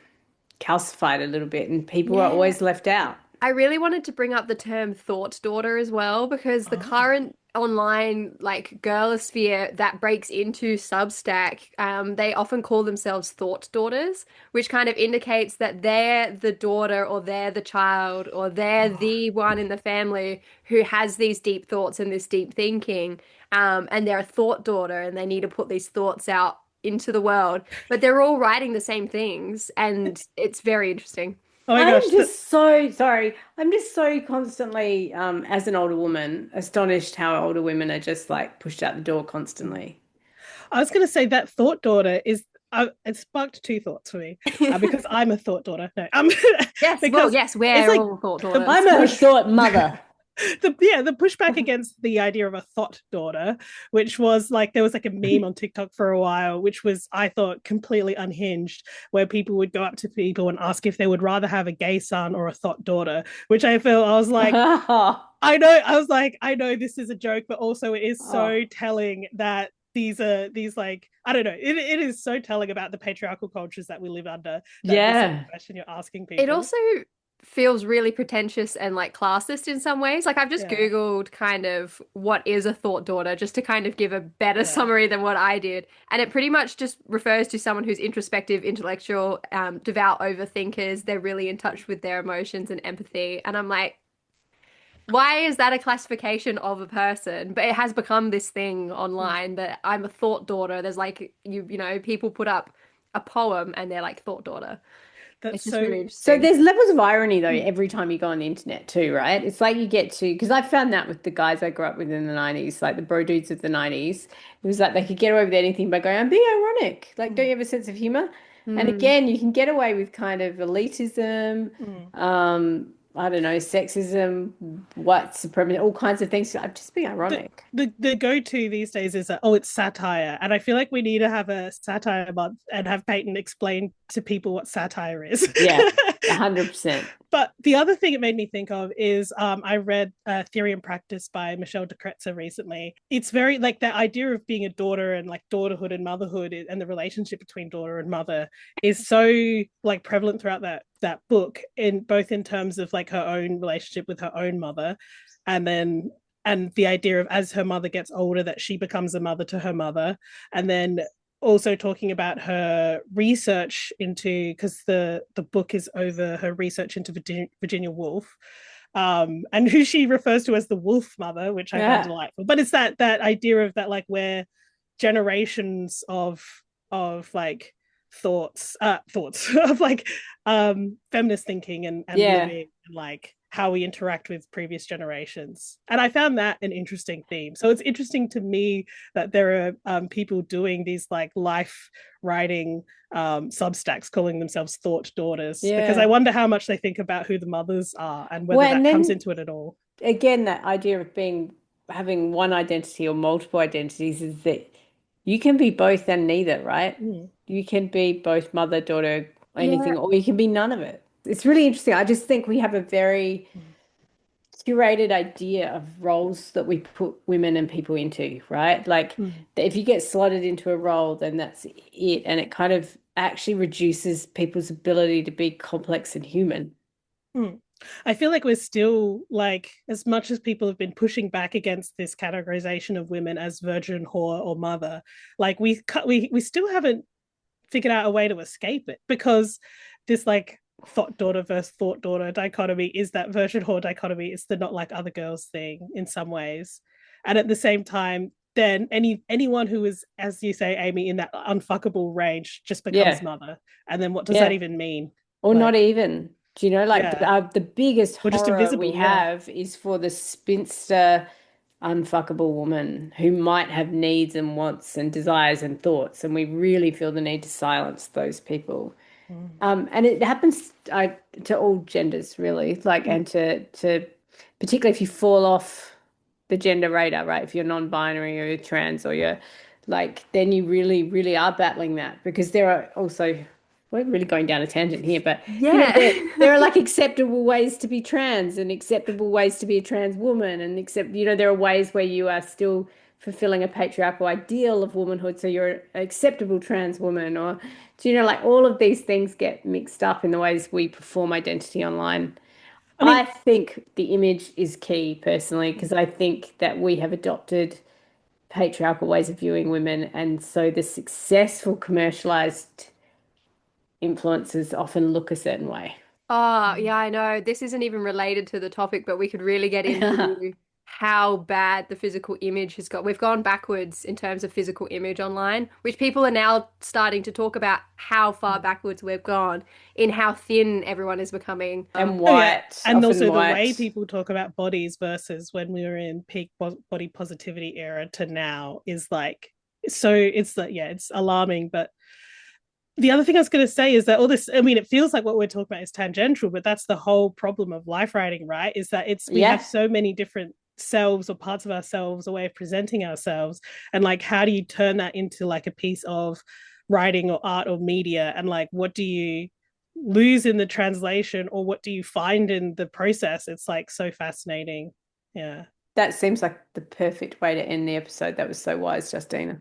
calcified a little bit, and people are always left out. I really wanted to bring up the term thought daughter as well, because the current online like girlosphere that breaks into Substack, they often call themselves thought daughters, which kind of indicates that they're the daughter or they're the child or they're the one in the family who has these deep thoughts and this deep thinking, and they're a thought daughter and they need to put these thoughts out into the world, but they're all writing the same things, and it's very interesting. Oh my gosh. I'm just so sorry. I'm just so constantly, as an older woman, astonished how older women are just like pushed out the door constantly. I was going to say that thought daughter is, it sparked 2 thoughts for me because I'm a thought daughter. No, Yes, because yes, we're it's like all thought daughters. I'm a thought mother. the pushback against the idea of a thought daughter, which was like, there was like a meme on TikTok for a while, which was, I thought, completely unhinged, where people would go up to people and ask if they would rather have a gay son or a thought daughter, which I was like, I know this is a joke, but also it is so telling that these like, I don't know, it is so telling about the patriarchal cultures that we live under. This question you're asking people. It also feels really pretentious and like classist in some ways. Like I've just Googled kind of what is a thought daughter, just to kind of give a better summary than what I did. And it pretty much just refers to someone who's introspective, intellectual, devout overthinkers. They're really in touch with their emotions and empathy. And I'm like, why is that a classification of a person? But it has become this thing online that I'm a thought daughter. There's like, you know, people put up a poem and they're like thought daughter. That's so really interesting. So there's levels of irony though every time you go on the internet too, right? It's like you get to, because I found that with the guys I grew up with in the 90s, like the bro dudes of the 90s, it was like they could get away with anything by going, I'm being ironic. Like, don't you have a sense of humor? And again, you can get away with kind of elitism, I don't know, sexism, white supremacy, all kinds of things. I'm just being ironic. The go-to these days is it's satire, and I feel like we need to have a satire month and have Peyton explain to people what satire is. Yeah, 100%. But the other thing it made me think of is I read Theory and Practice by Michelle de Kretser recently. It's very like that idea of being a daughter and like daughterhood and motherhood and the relationship between daughter and mother is so like prevalent throughout that book, in both in terms of like her own relationship with her own mother, and the idea of as her mother gets older that she becomes a mother to her mother, and then also talking about her research into, because the book is over her research into Virginia Woolf, and who she refers to as the wolf mother, which I found delightful. But it's that idea of that, like, where generations of like thoughts of like feminist thinking and living, and like how we interact with previous generations. And I found that an interesting theme. So it's interesting to me that there are people doing these like life writing substacks calling themselves thought daughters, because I wonder how much they think about who the mothers are and whether that comes into it at all. Again, that idea of having one identity or multiple identities is that you can be both and neither, right? You can be both mother, daughter, anything, or you can be none of it. It's really interesting. I just think we have a very curated idea of roles that we put women and people into, right? Like if you get slotted into a role, then that's it. And it kind of actually reduces people's ability to be complex and human. I feel like we're still, like, as much as people have been pushing back against this categorization of women as virgin, whore, or mother, like we still haven't figured out a way to escape it, because this like thought daughter versus thought daughter dichotomy is that virgin whore dichotomy. It's the not like other girls thing in some ways, and at the same time, then anyone who is, as you say, Amy, in that unfuckable range just becomes mother. And then what does that even mean? Or like, not even. Do you know, like the biggest horror just invisible, we have is for the spinster, unfuckable woman who might have needs and wants and desires and thoughts, and we really feel the need to silence those people. And it happens to all genders, really, like, and to particularly if you fall off the gender radar, right? If you're non-binary or you're trans or you're like, then you really, really are battling that, because there are also, we're really going down a tangent here, but you know, there are like acceptable ways to be trans and acceptable ways to be a trans woman, and there are ways where you are still fulfilling a patriarchal ideal of womanhood, so you're an acceptable trans woman, or like all of these things get mixed up in the ways we perform identity online. I think the image is key, personally, because I think that we have adopted patriarchal ways of viewing women, and so the successful commercialized influencers often look a certain way. Oh, yeah, I know. This isn't even related to the topic, but we could really get into how bad the physical image has got. We've gone backwards in terms of physical image online, which people are now starting to talk about how far backwards we've gone in how thin everyone is becoming. And white. And also white. The way people talk about bodies versus when we were in peak body positivity era to now is like, so it's like, it's alarming. But the other thing I was going to say is that all this, I mean, it feels like what we're talking about is tangential, but that's the whole problem of life writing, right? Is that we have so many different selves or parts of ourselves, a way of presenting ourselves, and like, how do you turn that into like a piece of writing or art or media, and like, what do you lose in the translation, or what do you find in the process? It's like so fascinating. That seems like the perfect way to end the episode. That was so wise, Justina.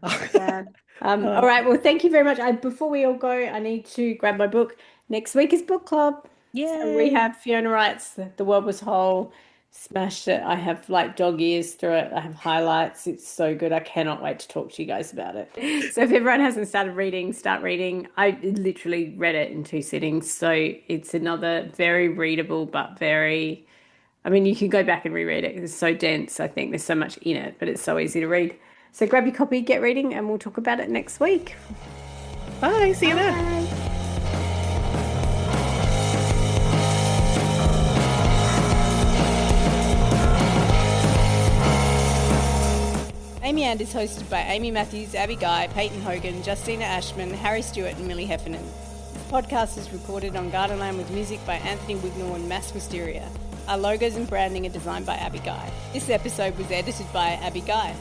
All right, well, thank you very much. Before we all go, I need to grab my book. Next week is book club. So we have Fiona Wright's The World Was Whole. Smashed it. I have like dog ears through it. I have highlights. It's so good. I cannot wait to talk to you guys about it. So if everyone hasn't started reading, start reading. I literally read it in 2 sittings. So it's another very readable, but very, I mean, you can go back and reread it. It's so dense. I think there's so much in it, but it's so easy to read. So grab your copy, get reading, and we'll talk about it next week. Bye. See you then. Amy And is hosted by Amy Matthews, Abby Guy, Peyton Hogan, Justina Ashman, Harry Stewart, and Millie Heffernan. This podcast is recorded on Gardenland with music by Anthony Wignall and Mass Wisteria. Our logos and branding are designed by Abby Guy. This episode was edited by Abby Guy.